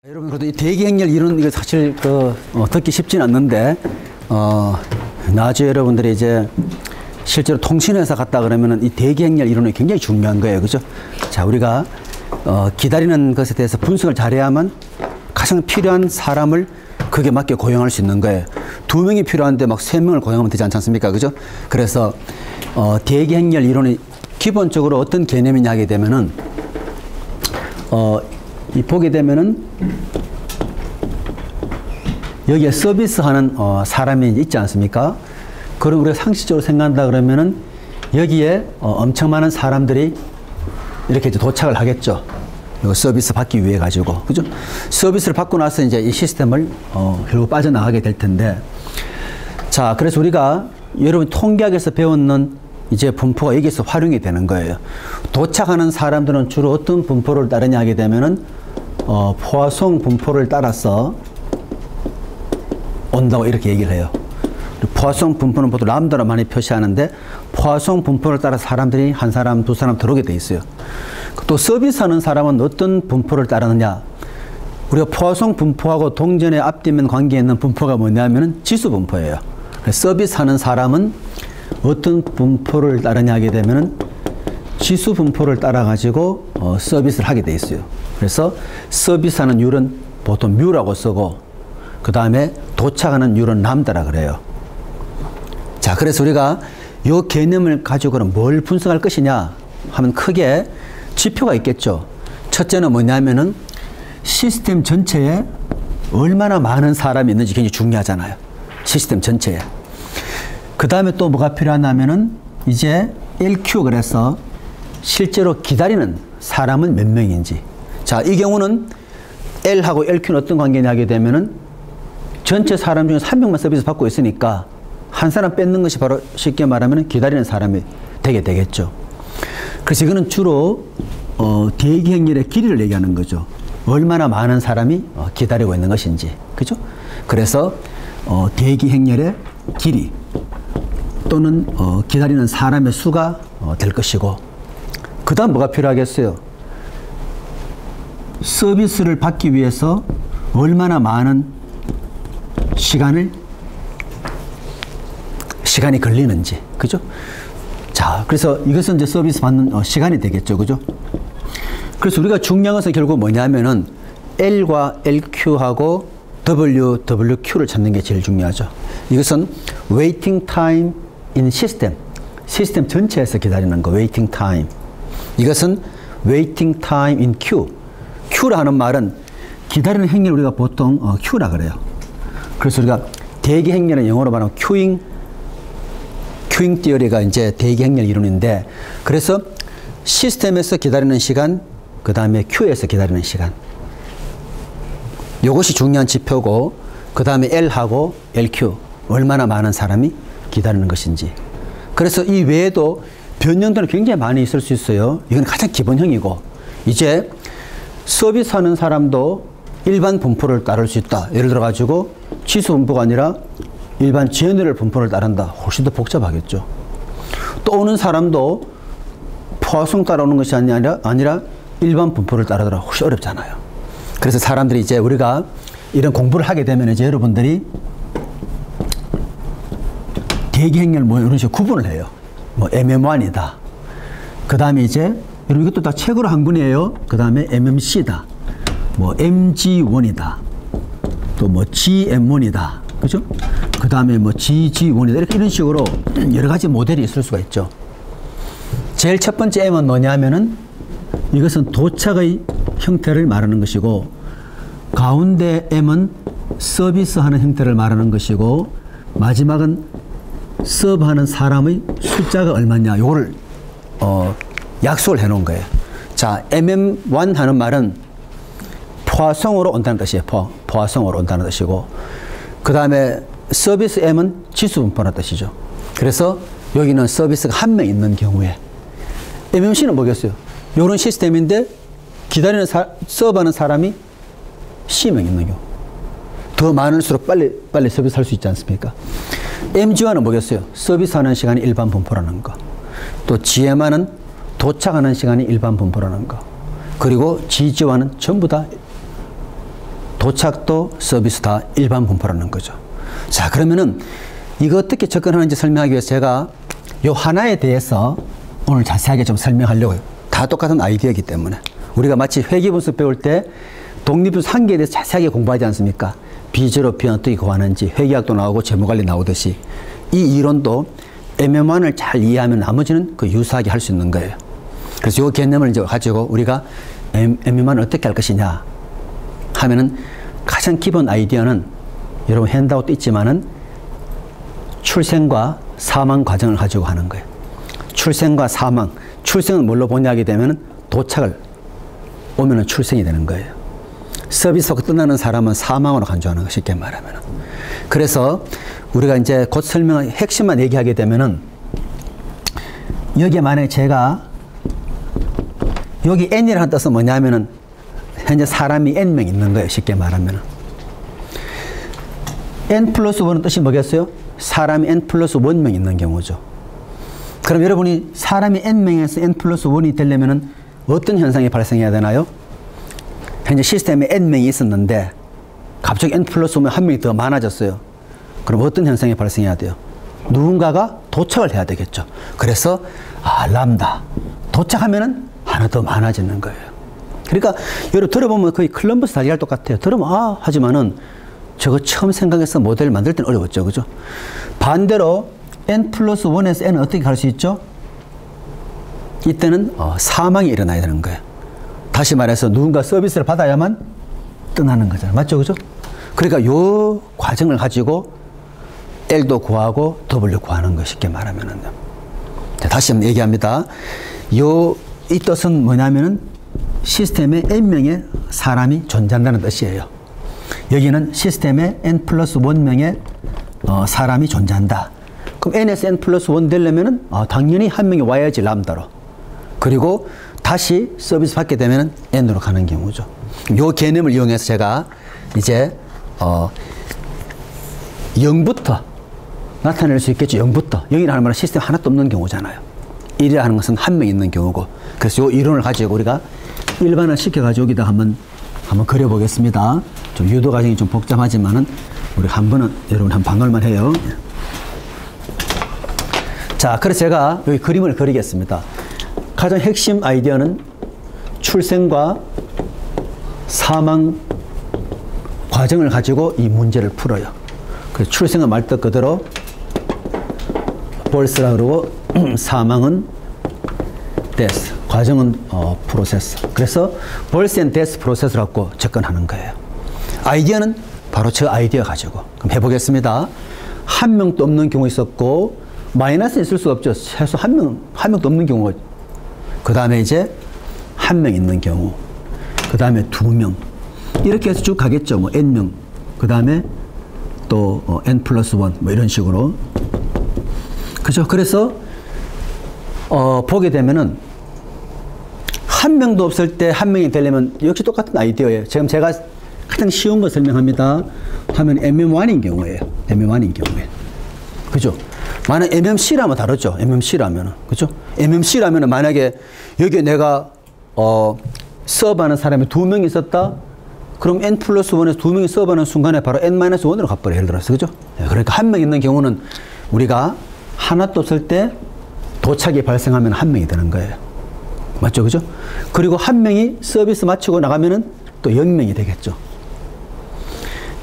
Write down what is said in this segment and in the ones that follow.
여러분, 그래도 이 대기행렬 이론, 이거 사실 듣기 쉽진 않는데, 나중에 여러분들이 이제 실제로 통신회사 갔다 그러면은 이 대기행렬 이론이 굉장히 중요한 거예요. 그죠? 자, 우리가, 기다리는 것에 대해서 분석을 잘해야만 가장 필요한 사람을 그게 맞게 고용할 수 있는 거예요. 2명이 필요한데 막 3명을 고용하면 되지 않지 않습니까? 그죠? 그래서, 대기행렬 이론이 기본적으로 어떤 개념이냐 하게 되면은, 이 보게 되면은 여기에 서비스하는 사람이 있지 않습니까? 그럼 우리가 상식적으로 생각한다 그러면은 여기에 엄청 많은 사람들이 이렇게 이제 도착을 하겠죠. 이 서비스 받기 위해 가지고, 그죠? 서비스를 받고 나서 이제 이 시스템을 결국 빠져나가게 될 텐데, 자, 그래서 우리가 여러분 통계학에서 배웠는 이제 분포가 여기서 활용이 되는 거예요. 도착하는 사람들은 주로 어떤 분포를 따르냐 하게 되면은 포화송 분포를 따라서 온다고 이렇게 얘기를 해요. 포화송 분포는 보통 람다로 많이 표시하는데 포화송 분포를 따라 사람들이 한 사람, 두 사람 들어오게 돼 있어요. 또 서비스하는 사람은 어떤 분포를 따르느냐? 우리가 포화송 분포하고 동전의 앞뒤면 관계에 있는 분포가 뭐냐면은 지수 분포예요. 서비스하는 사람은 어떤 분포를 따르냐 하게 되면은 지수 분포를 따라 가지고 서비스를 하게 돼 있어요. 그래서 서비스하는 율은 보통 뮤라고 쓰고 그 다음에 도착하는 율은 람다라 그래요. 자, 그래서 우리가 이 개념을 가지고는 뭘 분석할 것이냐 하면 크게 지표가 있겠죠. 첫째는 뭐냐면은 시스템 전체에 얼마나 많은 사람이 있는지 굉장히 중요하잖아요. 시스템 전체에. 그 다음에 또 뭐가 필요하냐면은 이제 LQ 그래서 실제로 기다리는 사람은 몇 명인지. 자, 이 경우는 L하고 LQ는 어떤 관계냐 하게 되면은 전체 사람 중에 1명만 서비스 받고 있으니까 한 사람 뺏는 것이 바로 쉽게 말하면 기다리는 사람이 되게 되겠죠. 그래서 이거는 주로 대기행렬의 길이를 얘기하는 거죠. 얼마나 많은 사람이 기다리고 있는 것인지. 그죠? 그래서 대기행렬의 길이 또는 기다리는 사람의 수가 될 것이고, 그 다음 뭐가 필요하겠어요? 서비스를 받기 위해서 얼마나 많은 시간이 걸리는지. 그죠? 자, 그래서 이것은 이제 서비스 받는 시간이 되겠죠. 그죠? 그래서 우리가 중요한 것은 결국 뭐냐면은 L과 LQ하고 WQ를 찾는 게 제일 중요하죠. 이것은 waiting time in system. 시스템 전체에서 기다리는 거, waiting time. 이것은 waiting time in queue. queu라 하는 말은 기다리는 행위를 우리가 보통 queu라 그래요. 그래서 우리가 대기 행렬은 영어로 말하면 queuing theory가 이제 대기 행렬 이론인데, 그래서 시스템에서 기다리는 시간, 그 다음에 queu에서 기다리는 시간. 이것이 중요한 지표고, 그 다음에 L하고 LQ, 얼마나 많은 사람이 기다리는 것인지. 그래서 이 외에도 변형들은 굉장히 많이 있을 수 있어요. 이건 가장 기본형이고, 이제 서비스하는 사람도 일반 분포를 따를 수 있다. 예를 들어 가지고 지수 분포가 아니라 일반 제너럴 분포를 따른다. 훨씬 더 복잡하겠죠. 또 오는 사람도 포화송 따라오는 것이 아니라 일반 분포를 따르더라. 훨씬 어렵잖아요. 그래서 사람들이 이제 우리가 이런 공부를 하게 되면 이제 여러분들이 대기행렬 뭐 이런 식으로 구분을 해요. 뭐 MM1이다. 그 다음에 이제 여러분 이것도 다 책으로 한 권이에요. 그 다음에 MMC다. 뭐 MG1이다. 또 뭐 GM1이다. 그죠? 그 다음에 뭐 GG1이다. 이렇게 이런 식으로 여러 가지 모델이 있을 수가 있죠. 제일 첫 번째 M은 뭐냐면은 이것은 도착의 형태를 말하는 것이고, 가운데 M은 서비스하는 형태를 말하는 것이고, 마지막은 서브하는 사람의 숫자가 얼마냐, 요거를 약속을 해놓은 거예요. 자, MM1 하는 말은 포화송으로 온다는 뜻이에요. 포화송으로 온다는 뜻이고, 그 다음에 서비스 M은 지수 분포라는 뜻이죠. 그래서 여기는 서비스가 1명 있는 경우에, MMC는 뭐겠어요? 요런 시스템인데 기다리는 서브하는 사람이 10명 있는 경우. 더 많을수록 빨리 서비스 할 수 있지 않습니까? MG와는 뭐겠어요? 서비스하는 시간이 일반 분포라는 거. 또 GM화는 도착하는 시간이 일반 분포라는 거. 그리고 GG화는 전부 다 도착도 서비스 다 일반 분포라는 거죠. 자, 그러면은 이거 어떻게 접근하는지 설명하기 위해서 제가 요 하나에 대해서 오늘 자세하게 좀 설명하려고요. 다 똑같은 아이디어이기 때문에. 우리가 마치 회계분수 배울 때 독립분수 한 개에 대해서 자세하게 공부하지 않습니까? 비제로 비는 어떻게 구하는지 회계학도 나오고 재무관리 나오듯이 이 이론도 MM1을 잘 이해하면 나머지는 그 유사하게 할 수 있는 거예요. 그래서 이 개념을 이제 가지고 우리가 MM1을 어떻게 할 것이냐 하면은 가장 기본 아이디어는 여러분 핸드아웃도 있지만은 출생과 사망 과정을 가지고 하는 거예요. 출생과 사망. 출생은 뭘로 보냐 하게 되면은 도착을 오면은 출생이 되는 거예요. 서비스가 떠나는 사람은 사망으로 간주하는 거 쉽게 말하면은. 그래서 우리가 이제 곧 설명할 핵심만 얘기하게 되면은 여기에 만약에 제가 여기 n이라는 뜻은 뭐냐면은 현재 사람이 n명 있는 거예요. 쉽게 말하면은. n 플러스 1은 뜻이 뭐겠어요? 사람이 n 플러스 1명 있는 경우죠. 그럼 여러분이 사람이 n명에서 n 플러스 1이 되려면은 어떤 현상이 발생해야 되나요? 현재 시스템에 n명이 있었는데 갑자기 n 플러스 1명 한 명이 더 많아졌어요. 그럼 어떤 현상이 발생해야 돼요? 누군가가 도착을 해야 되겠죠. 그래서 람다 도착하면은 하나 더 많아지는 거예요. 그러니까 여러분 들어보면 거의 콜럼버스 다리랑 똑같아요. 들으면 하지만은 저거 처음 생각해서 모델 만들 때는 어려웠죠. 그죠? 반대로 n 플러스 1에서 n은 어떻게 갈 수 있죠? 이때는 사망이 일어나야 되는 거예요. 다시 말해서 누군가 서비스를 받아야만 떠나는 거잖아요. 맞죠? 그죠? 그러니까 요 과정을 가지고 L도 구하고 W 구하는 거 쉽게 말하면은. 다시 한번 얘기합니다. 이 뜻은 뭐냐면은 시스템에 n명의 사람이 존재한다는 뜻이에요. 여기는 시스템에 n 플러스 1명의 사람이 존재한다. 그럼 n에서 n 플러스 1 되려면은 당연히 한 명이 와야지 람다로. 그리고 다시 서비스 받게 되면은 n으로 가는 경우죠. 이 개념을 이용해서 제가 이제 0부터 나타낼 수 있겠죠. 0부터. 0이라는 말은 시스템 하나도 없는 경우잖아요. 1이라 하는 것은 한 명 있는 경우고. 그래서 이 이론을 가지고 우리가 일반화 시켜가지고 여기다 한번 그려보겠습니다. 좀 유도 과정이 좀 복잡하지만은 우리 한 번은 여러분 한 방울만 해요. 자, 그래서 제가 여기 그림을 그리겠습니다. 가장 핵심 아이디어는 출생과 사망 과정을 가지고 이 문제를 풀어요. 그래서 출생은 말뜻 그대로 벌스라 그러고 사망은 데스, 과정은 프로세스. 그래서 벌스 앤 데스 프로세스를 갖고 접근하는 거예요. 아이디어는 바로 저 아이디어 가지고 그럼 해보겠습니다. 한 명도 없는 경우 있었고 마이너스는 있을 수가 없죠. 최소 한 명도 없는 경우. 그 다음에 이제 한 명 있는 경우. 그 다음에 2명. 이렇게 해서 쭉 가겠죠. 뭐 n명. 그 다음에 또 n 플러스 1. 뭐 이런 식으로. 그죠? 그래서 보게 되면은 한 명도 없을 때 한 명이 되려면 역시 똑같은 아이디어예요. 지금 제가 가장 쉬운 거 설명합니다. 하면 MM1인 경우에요. MM1인 경우에. 그죠? 만약 MMC라면 다르죠. MMC라면은. 그죠? MMC라면은 만약에 여기에 내가 서브하는 사람이 2명이 있었다? 그럼 n 플러스 1에서 2명이 서브하는 순간에 바로 n-1으로 가버려요. 예를 들어서. 그죠? 그러니까 한 명 있는 경우는 우리가 하나도 없을 때 도착이 발생하면 한 명이 되는 거예요. 맞죠? 그죠? 그리고 한 명이 서비스 마치고 나가면은 또 0명이 되겠죠.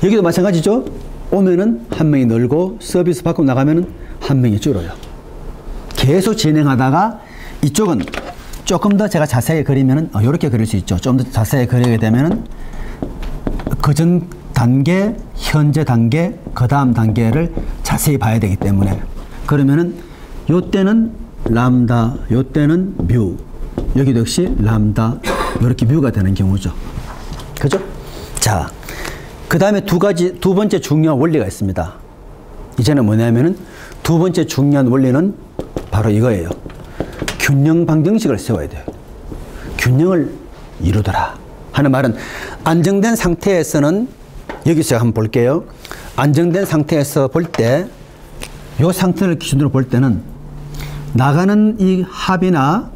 여기도 마찬가지죠? 오면은 한 명이 늘고 서비스 받고 나가면은 한 명이 줄어요. 계속 진행하다가 이쪽은 조금 더 제가 자세히 그리면은 이렇게 그릴 수 있죠. 좀 더 자세히 그리게 되면은 그전 단계, 현재 단계, 그 다음 단계를 자세히 봐야 되기 때문에 그러면은 요때는 람다, 요때는 뮤, 여기도 역시 람다, 이렇게 뮤가 되는 경우죠. 그죠? 자, 그 다음에 두 번째 중요한 원리가 있습니다. 이제는 뭐냐면은 두 번째 중요한 원리는 바로 이거예요. 균형 방정식을 세워야 돼요. 균형을 이루더라 하는 말은 안정된 상태에서는 여기서 한번 볼게요. 안정된 상태에서 볼 때 이 상태를 기준으로 볼 때는 나가는 이 합이나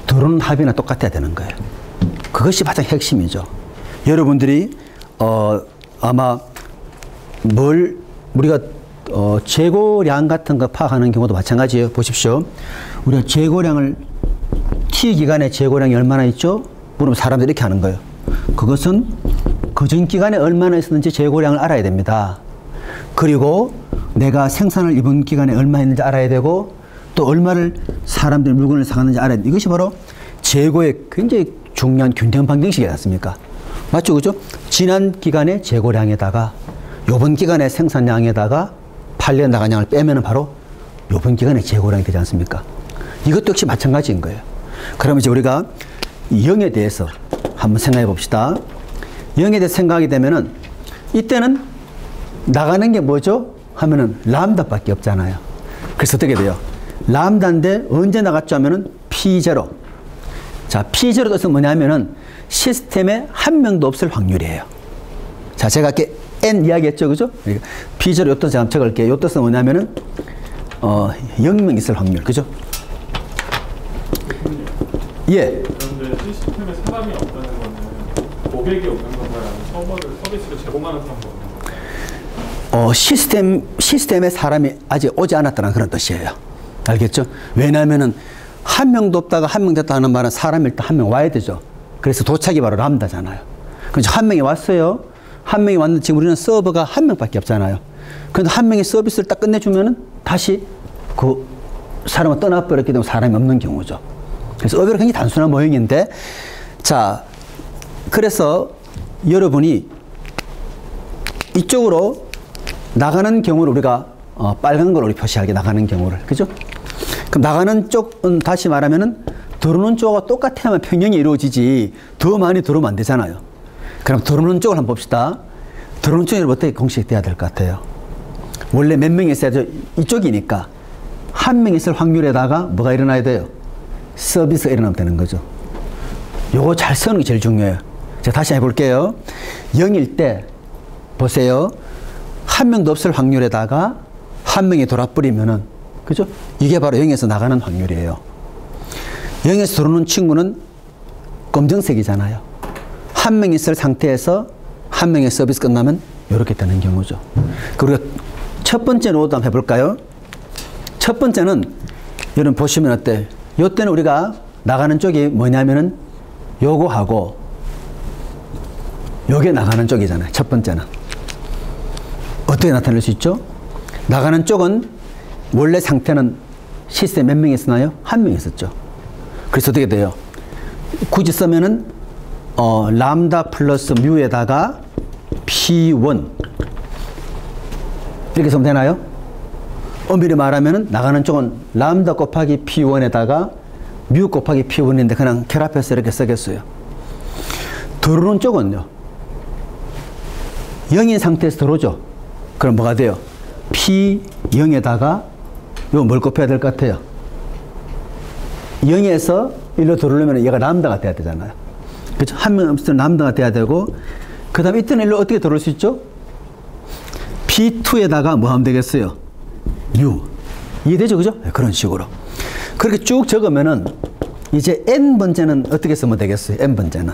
들어오는 합이나 똑같아야 되는 거예요. 그것이 가장 핵심이죠. 여러분들이 아마 우리가 재고량 같은 거 파악하는 경우도 마찬가지예요. 보십시오. 우리가 재고량을 T 기간에 재고량이 얼마나 있죠? 물으면 사람들이 이렇게 하는 거예요. 그것은 그전 기간에 얼마나 있었는지 재고량을 알아야 됩니다. 그리고 내가 생산을 이번 기간에 얼마 했는지 알아야 되고 또 얼마를 사람들이 물건을 사갔는지 알아야 돼. 이것이 바로 재고의 굉장히 중요한 균형 방정식이지 않습니까? 맞죠? 그죠? 지난 기간의 재고량에다가 요번 기간의 생산량에다가 팔려 나간 양을 빼면은 바로 요번 기간의 재고량이 되지 않습니까? 이것도 역시 마찬가지인 거예요. 그럼 이제 우리가 0에 대해서 한번 생각해 봅시다. 0에 대해서 생각하게 되면은 이때는 나가는 게 뭐죠? 하면은 람다밖에 없잖아요. 그래서 어떻게 돼요? 람다인데 언제 나갔죠? 하면은 P0. 자, P0 뜻은 뭐냐면은 시스템에 한 명도 없을 확률이에요. 자, 제가 이렇게 N 이야기했죠, 그죠? 그러니까 P0 요 뜻 제가 적을게요. 요 뜻은 뭐냐면은 0명 있을 확률, 그죠? 예. 그런데 시스템에 사람이 없다는 거는 고객이 없는 건가요? 서비스를 제공하는 사람도 없는 건가요? 시스템에 사람이 아직 오지 않았다는 그런 뜻이에요. 알겠죠? 왜냐하면은 한 명도 없다가 한 명 됐다 하는 말은 사람이 일단 한 명 와야 되죠. 그래서 도착이 바로 람다잖아요. 그래서 한 명이 왔어요. 한 명이 왔는데 지금 우리는 서버가 한 명밖에 없잖아요. 그런데 한 명이 서비스를 딱 끝내주면은 다시 그 사람은 떠나버렸기 때문에 사람이 없는 경우죠. 그래서 의외로 굉장히 단순한 모형인데, 자, 그래서 여러분이 이쪽으로 나가는 경우를 우리가 빨간 걸로 우리 표시하게 나가는 경우를, 그죠? 그럼 나가는 쪽은 다시 말하면은 들어오는 쪽과 똑같아야만 평형이 이루어지지 더 많이 들어오면 안 되잖아요. 그럼 들어오는 쪽을 한번 봅시다. 들어오는 쪽이 어떻게 공식이 돼야 될 것 같아요? 원래 몇 명이 있어야죠? 이쪽이니까 한 명 있을 확률에다가 뭐가 일어나야 돼요? 서비스가 일어나면 되는 거죠. 요거 잘 쓰는 게 제일 중요해요. 제가 다시 해볼게요. 0일 때 보세요. 한 명도 없을 확률에다가 한 명이 돌아버리면은, 그죠? 이게 바로 0에서 나가는 확률이에요. 0에서 들어오는 친구는 검정색이잖아요. 한 명 있을 상태에서 한 명의 서비스 끝나면 이렇게 되는 경우죠. 그리고 첫 번째 노드 한번 해볼까요? 첫 번째는 여러분 보시면 어때? 요때는 우리가 나가는 쪽이 뭐냐면은 요거하고 요게 나가는 쪽이잖아요. 첫 번째는. 어떻게 나타낼 수 있죠? 나가는 쪽은 원래 상태는 시스템 몇 명 있었나요? 한 명 있었죠. 그래서 어떻게 돼요? 굳이 쓰면은 람다 플러스 뮤에다가 P1 이렇게 쓰면 되나요? 엄밀히 말하면은 나가는 쪽은 람다 곱하기 P1에다가 뮤 곱하기 P1인데 그냥 결합해서 이렇게 쓰겠어요. 들어오는 쪽은요. 0인 상태에서 들어오죠. 그럼 뭐가 돼요? P0에다가 이거 뭘 곱해야 될 것 같아요? 0에서 1로 들어오려면 얘가 람다가 돼야 되잖아요. 그렇죠? 한 명 없으면 람다가 돼야 되고, 그 다음에 이때는 1로 어떻게 들어올 수 있죠? P2에다가 뭐 하면 되겠어요? U. 이해되죠? 그죠? 네, 그런 식으로. 그렇게 쭉 적으면은 이제 N번째는 어떻게 쓰면 되겠어요? N번째는.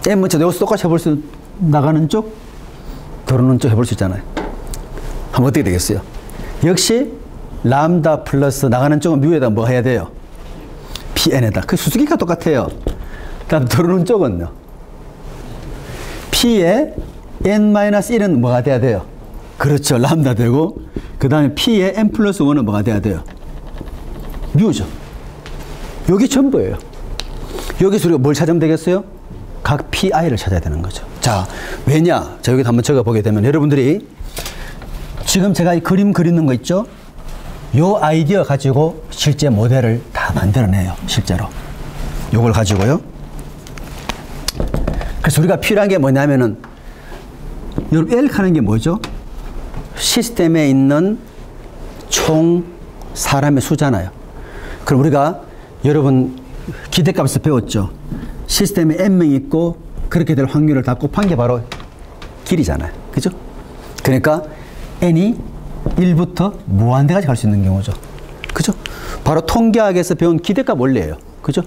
N번째 여기서 똑같이 해볼 수, 나가는 쪽, 들어오는 쪽 해볼 수 있잖아요. 하면 어떻게 되겠어요? 역시 람다 플러스 나가는 쪽은 뮤에다 뭐 해야 돼요? PN에다. 그 수수기가 똑같아요. 다음 들어오는 쪽은요. P에 N-1은 뭐가 돼야 돼요? 그렇죠. 람다 되고, 그 다음에 P에 N 플러스 1은 뭐가 돼야 돼요? 뮤죠. 여기 전부예요. 여기서 우리가 뭘 찾으면 되겠어요? 각 PI를 찾아야 되는 거죠. 자, 왜냐? 자, 여기 한번 적어보게 되면 여러분들이 지금 제가 이 그림 그리는 거 있죠? 요 아이디어 가지고 실제 모델을 다 만들어내요. 실제로. 요걸 가지고요. 그래서 우리가 필요한 게 뭐냐면은, 여러분 L 하는 게 뭐죠? 시스템에 있는 총 사람의 수잖아요. 그럼 우리가 여러분 기대값에서 배웠죠? 시스템에 N명이 있고 그렇게 될 확률을 다 곱한 게 바로 길이잖아요. 그죠? 그러니까 N이 1부터 무한대까지 갈 수 있는 경우죠. 그죠? 바로 통계학에서 배운 기대값 원리예요. 그죠?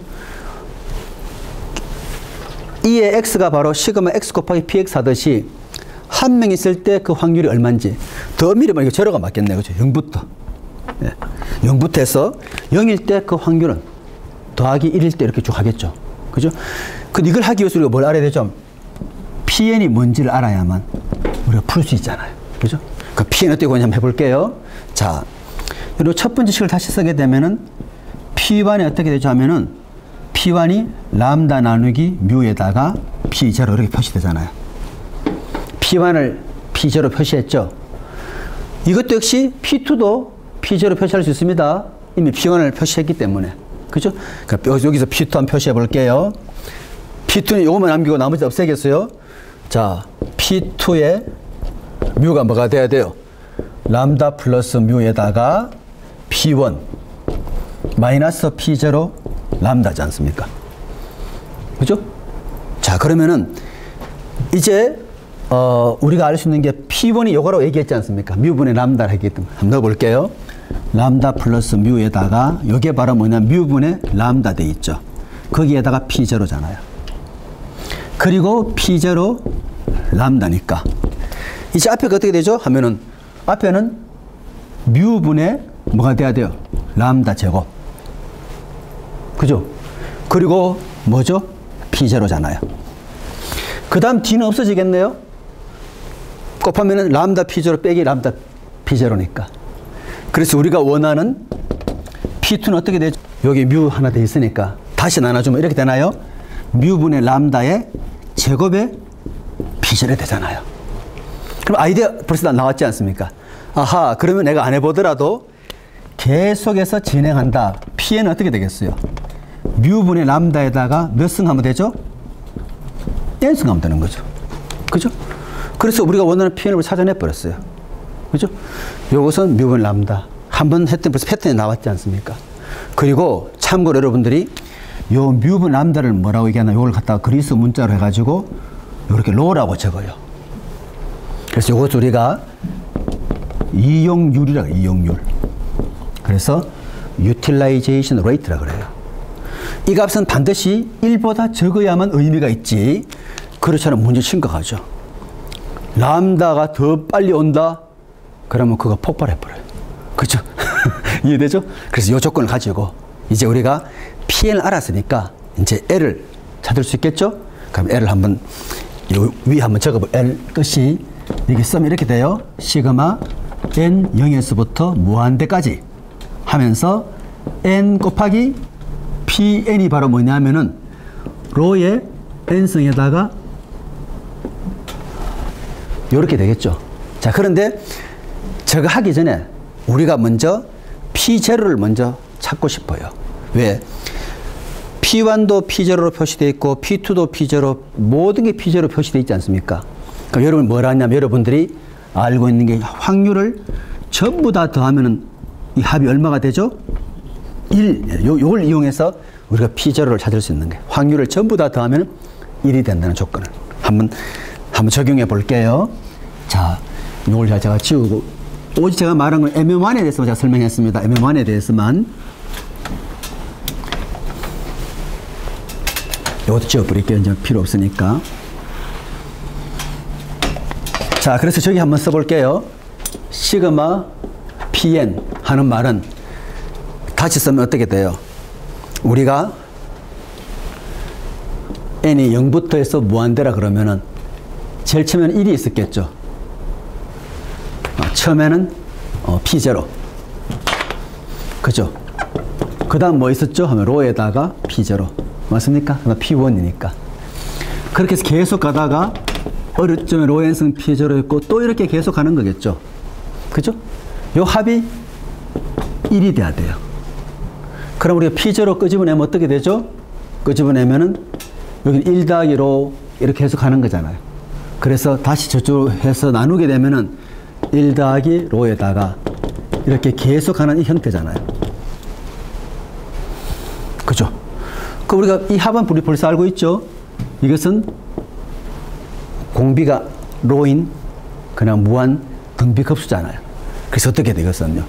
E의 X가 바로 시그마 X 곱하기 PX 하듯이 한 명 있을 때 그 확률이 얼마인지 더 미리 말하면 이거 제로가 맞겠네요. 그죠? 0부터. 예. 0부터 해서 0일 때 그 확률은 더하기 1일 때 이렇게 쭉 하겠죠. 그죠? 근데 이걸 하기 위해서 우리가 뭘 알아야 되죠? PN이 뭔지를 알아야만 우리가 풀 수 있잖아요. 그죠? 그 PN 어떻게 보냐 한번 해볼게요. 자, 그리고 첫 번째 식을 다시 쓰게 되면은 P1이 어떻게 되죠 하면은 P1이 람다 나누기 뮤에다가 P0 이렇게 표시되잖아요. P1을 P0로 표시했죠. 이것도 역시 P2도 P0로 표시할 수 있습니다. 이미 P1을 표시했기 때문에. 그죠? 그러니까 여기서 P2 한번 표시해 볼게요. P2는 요것만 남기고 나머지 없애겠어요. 자, P2의 뮤가 뭐가 돼야 돼요? 람다 플러스 뮤에다가 P1 마이너스 P0 람다지 않습니까? 그죠? 자, 그러면은 이제 우리가 알 수 있는 게 P1이 요거라고 얘기했지 않습니까? 뮤분의 람다를 했기 때문에 한번 넣어볼게요. 람다 플러스 뮤에다가 요게 바로 뭐냐 뮤분의 람다 돼 있죠. 거기에다가 P0잖아요. 그리고 P0 람다니까 이제 앞에가 어떻게 되죠? 하면은 앞에는 뮤분의 뭐가 돼야 돼요? 람다 제곱. 그죠? 그리고 뭐죠? P0잖아요. 그 다음 D는 없어지겠네요? 곱하면은 람다 P0 빼기 람다 P0니까. 그래서 우리가 원하는 P2는 어떻게 되죠? 여기 뮤 하나 돼 있으니까 다시 나눠주면 이렇게 되나요? 뮤분의 람다의 제곱의 P0이 되잖아요. 그럼 아이디어 벌써 나왔지 않습니까? 아하, 그러면 내가 안 해보더라도 계속해서 진행한다. P는 어떻게 되겠어요? 뮤분의 람다에다가 몇 승 하면 되죠? n승 하면 되는 거죠. 그죠? 그래서 우리가 원하는 Pn을 찾아내버렸어요. 그죠? 요것은 뮤분 람다. 한번 했더니 벌써 패턴이 나왔지 않습니까? 그리고 참고로 여러분들이 요 뮤분 람다를 뭐라고 얘기하나 요걸 갖다가 그리스 문자로 해가지고 이렇게 로라고 적어요. 그래서 요것 우리가 이용률이라고 이용률. 그래서 utilization rate라 그래요. 이 값은 반드시 1보다 적어야만 의미가 있지. 그렇지 않으면 문제 심각하죠. 람다가 더 빨리 온다? 그러면 그거 폭발해버려요. 그죠? 이해되죠? 그래서 이 조건을 가지고 이제 우리가 PN을 알았으니까 이제 L을 찾을 수 있겠죠? 그럼 L을 한번 요 위에 한번 적어볼 L 끝이 이게 쓰면 이렇게 돼요. 시그마 N 0에서부터 무한대까지 하면서 N 곱하기 PN이 바로 뭐냐면은 로의 N승에다가 이렇게 되겠죠. 자, 그런데 저거 하기 전에 우리가 먼저 P0를 먼저 찾고 싶어요. 왜? P1도 P0로 표시되어 있고 P2도 P0, 모든 게 P0로 표시되어 있지 않습니까? 그럼 여러분 뭘 하냐면 여러분들이 알고 있는 게 확률을 전부 다 더하면은 이 합이 얼마가 되죠? 1. 요걸 이용해서 우리가 P0를 찾을 수 있는 게 확률을 전부 다 더하면 1이 된다는 조건을 한번 적용해 볼게요. 자, 요걸 제가 지우고 오직 제가 말한 건 MM1에 대해서 제가 설명했습니다. MM1에 대해서만 요것도 지워버릴게요. 이제 필요 없으니까. 자, 그래서 저기 한번 써볼게요. 시그마 PN 하는 말은 같이 쓰면 어떻게 돼요? 우리가 n이 0부터 해서 무한대라 그러면은 제일 처음에는 1이 있었겠죠. 처음에는 P0. 그죠? 그 다음 뭐 있었죠? 하면 로에다가 P0. 맞습니까? P1이니까. 그렇게 해서 계속 가다가 어느 점에 로 n승 P0 있고 또 이렇게 계속 가는 거겠죠. 그죠? 요 합이 1이 돼야 돼요. 그럼 우리가 P0 끄집어내면 어떻게 되죠? 끄집어내면은 여기 1 더하기 로 이렇게 해서 가는 거잖아요. 그래서 다시 저쪽으로 해서 나누게 되면은 1 더하기 로에다가 이렇게 계속 가는 이 형태잖아요. 그죠? 그 우리가 이 합은 우리 벌써 알고 있죠? 이것은 공비가 로인 그냥 무한 등비급수잖아요. 그래서 어떻게 되겠어요?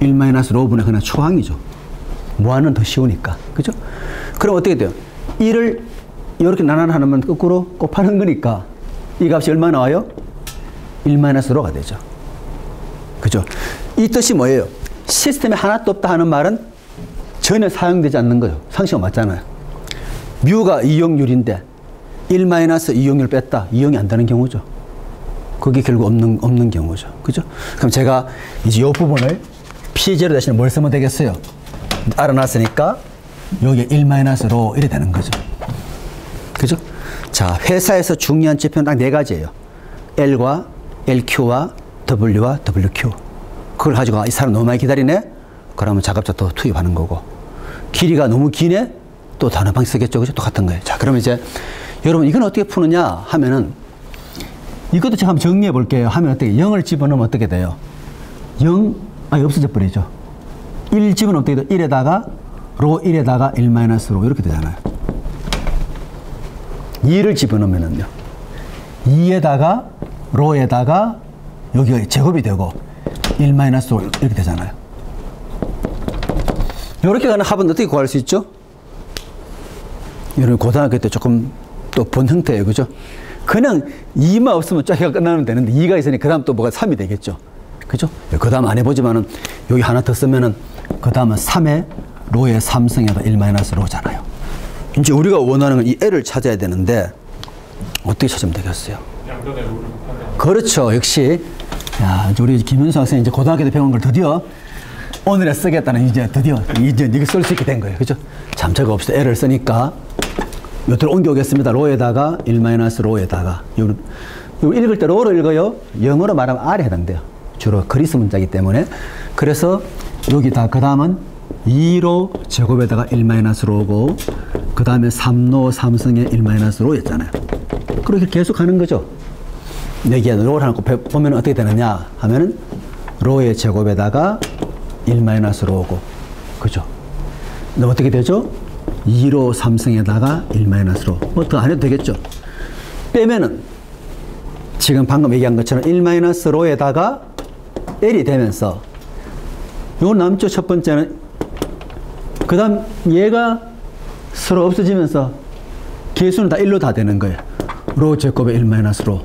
1-로분의 그냥 초항이죠. 무한은 더 쉬우니까. 그죠? 그럼 어떻게 돼요? 1을 이렇게 나눠하면 거꾸로 곱하는 거니까 이 값이 얼마 나와요? 1-로가 되죠. 그죠? 이 뜻이 뭐예요? 시스템에 하나도 없다 하는 말은 전혀 사용되지 않는 거죠. 상식은 맞잖아요. 뮤가 이용률인데 1-이용률 뺐다. 이용이 안 되는 경우죠. 그게 결국 없는 경우죠. 그죠? 그럼 제가 이제 이 부분을 P0 대신에 뭘 쓰면 되겠어요? 알아놨으니까 여기 1-로 이래 되는 거죠. 그죠? 자, 회사에서 중요한 지표는 딱 4가지예요. L과 LQ와 W와 WQ. 그걸 가지고 이 사람 너무 많이 기다리네? 그러면 자급자 더 투입하는 거고. 길이가 너무 기네? 또 다른 방식 쓰겠죠. 그죠? 똑같은 거예요. 자, 그러면 이제 여러분 이건 어떻게 푸느냐 하면은 이것도 제가 한번 정리해 볼게요. 하면 어떻게 0을 집어넣으면 어떻게 돼요? 0, 없어져 버리죠. 1 집어넣으면 어떻게 돼요? 1에다가 로 1에다가 1-로 이렇게 되잖아요. 2를 집어넣으면은요. 2에다가 로에다가 여기가 제곱이 되고 1-로 이렇게 되잖아요. 이렇게 가는 합은 어떻게 구할 수 있죠? 여러분 고등학교 때 조금 또 본 형태예요. 그죠? 그냥 2만 없으면 쫙가 끝나면 되는데 2가 있으니 그 다음 또 뭐가 3이 되겠죠. 그죠? 그 다음 안 해보지만은 여기 하나 더 쓰면은 그 다음은 3에 로의 3승에다 1-로잖아요. 이제 우리가 원하는 건 이 L을 찾아야 되는데 어떻게 찾으면 되겠어요? 양변의 로를 곱한다. 그렇죠. 역시 야, 우리 김윤수 학생이 이제 고등학교 때 배운 걸 드디어 오늘에 쓰겠다는 이제 드디어 이게 쓸 수 있게 된 거예요. 그죠? 참 저거 없이 L을 쓰니까 요들 옮겨오겠습니다. 로에다가 1-로에다가 이거 읽을 때 로로 읽어요. 영어로 말하면 R에 해당돼요. 주로 그리스 문자이기 때문에. 그래서 여기다 그 다음은 2로 제곱에다가 1-로고 그 다음에 3로 3승에 1-로였잖아요. 그렇게 계속 하는 거죠. 여기에 로를 하나 보면 어떻게 되느냐 하면은 로의 제곱에다가 1-로고 그죠? 근데 어떻게 되죠? 2로 3승에다가 1-로 뭐 더 안 해도 되겠죠. 빼면은 지금 방금 얘기한 것처럼 1-로에다가 L이 되면서 요 남쪽 첫 번째는 그 다음 얘가 서로 없어지면서 개수는 다 1로 다 되는 거예요. 로 제곱에 1-로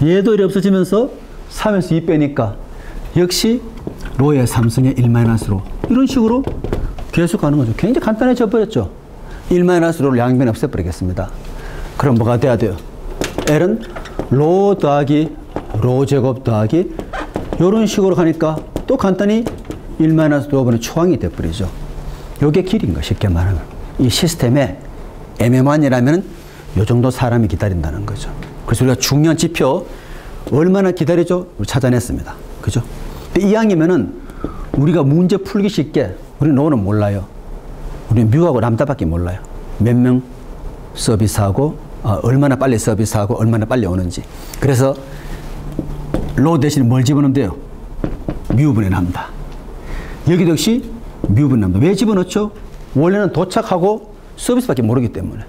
얘도 이렇게 없어지면서 3에서 2 빼니까 역시 로의 3승에 1-로 이런 식으로 계속 가는 거죠. 굉장히 간단해져 버렸죠. 1-로를 양변에 없애버리겠습니다. 그럼 뭐가 돼야 돼요? L은 로 더하기 로 제곱 더하기 이런 식으로 가니까 또 간단히 1-로분의 초항이 돼버리죠. 요게 길인 거 쉽게 말하면. 이 시스템에 MM원이라면 요 정도 사람이 기다린다는 거죠. 그래서 우리가 중요한 지표 얼마나 기다리죠? 찾아냈습니다. 그죠? 이왕이면은 우리가 문제 풀기 쉽게 우리 로는 몰라요. 우리는 뮤하고 람다밖에 몰라요. 몇 명 서비스하고 얼마나 빨리 서비스하고 얼마나 빨리 오는지. 그래서 로 대신에 뭘 집어넣으면 돼요? 뮤분의 람다. 여기도 역시 뮤분의 람다. 왜 집어넣죠? 원래는 도착하고 서비스밖에 모르기 때문에.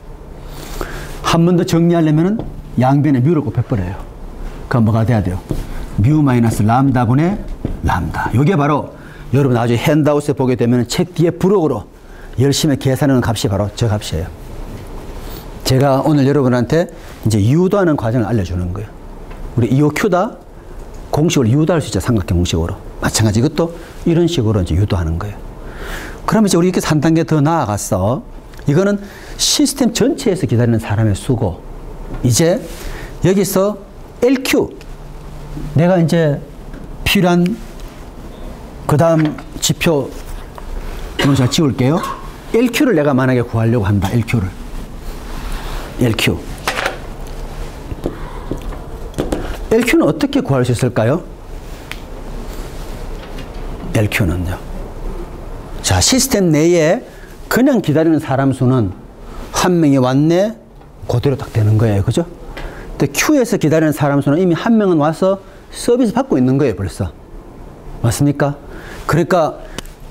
한 번 더 정리하려면은 양변에 뮤를 곱해버려요. 그럼 뭐가 돼야 돼요? 뮤 마이너스 람다분의 람다. 이게 바로 여러분 나중에 핸드아웃에 보게 되면 책 뒤에 부록으로 열심히 계산하는 값이 바로 저 값이에요. 제가 오늘 여러분한테 이제 유도하는 과정을 알려주는 거예요. 우리 EOQ다 공식으로 유도할 수 있죠. 삼각형 공식으로. 마찬가지 이것도 이런 식으로 이제 유도하는 거예요. 그러면 이제 우리 이렇게 한 단계 더 나아갔어. 이거는 시스템 전체에서 기다리는 사람의 수고. 이제 여기서 LQ 내가 이제 필요한 그 다음 지표 이거 제가 지울게요. LQ를 내가 만약에 구하려고 한다. LQ를. LQ는 어떻게 구할 수 있을까요? LQ는요. 자, 시스템 내에 그냥 기다리는 사람 수는 한 명이 왔네, 그대로 딱 되는 거예요. 그죠? 근데 Q에서 기다리는 사람 수는 이미 한 명은 와서 서비스 받고 있는 거예요, 벌써. 맞습니까? 그러니까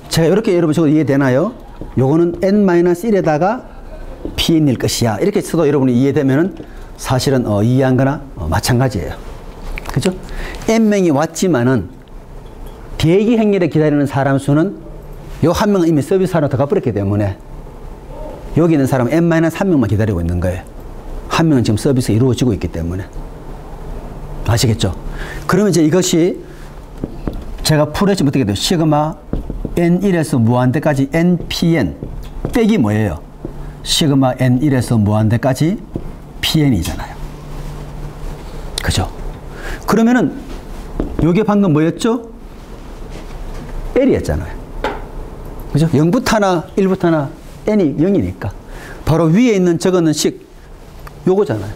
제가 이렇게 여러분 저거 이해되나요? 요거는 n-1에다가 pn일 것이야. 이렇게 써도 여러분이 이해되면은 사실은 이해한 거나 마찬가지예요. 그죠? n명이 왔지만은 대기 행렬에 기다리는 사람 수는 요 한 명은 이미 서비스 하나 더 가버렸기 때문에 여기 있는 사람은 n-1명만 기다리고 있는 거예요. 한 명은 지금 서비스가 이루어지고 있기 때문에. 아시겠죠? 그러면 이제 이것이 제가 풀어지면 어떻게 돼요? 시그마 n1에서 무한대까지 npn 빼기 뭐예요? 시그마 n1에서 무한대까지 pn이잖아요. 그죠? 그러면은 요게 방금 뭐였죠? L이었잖아요. 그죠? 0부터 하나, 1부터 하나, n이 0이니까. 바로 위에 있는 저거는 요거잖아요.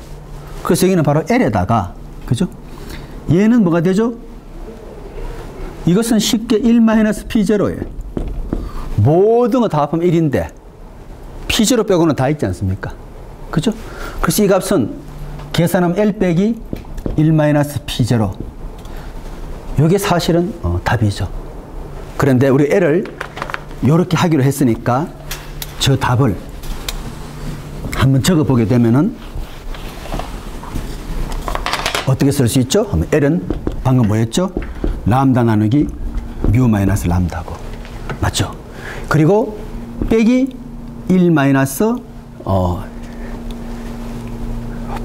그래서 여기는 바로 L에다가, 그죠? 얘는 뭐가 되죠? 이것은 쉽게 1-P0예요. 모든 거 다 합하면 1인데, P0 빼고는 다 있지 않습니까? 그죠? 그래서 이 값은 계산하면 L 빼기 1-P0. 이게 사실은 답이죠. 그런데 우리 L을 이렇게 하기로 했으니까 저 답을 한번 적어보게 되면은 어떻게 쓸 수 있죠? L은 방금 뭐였죠? 람다 나누기 뮤 마이너스 람다고. 맞죠? 그리고 빼기 1 마이너스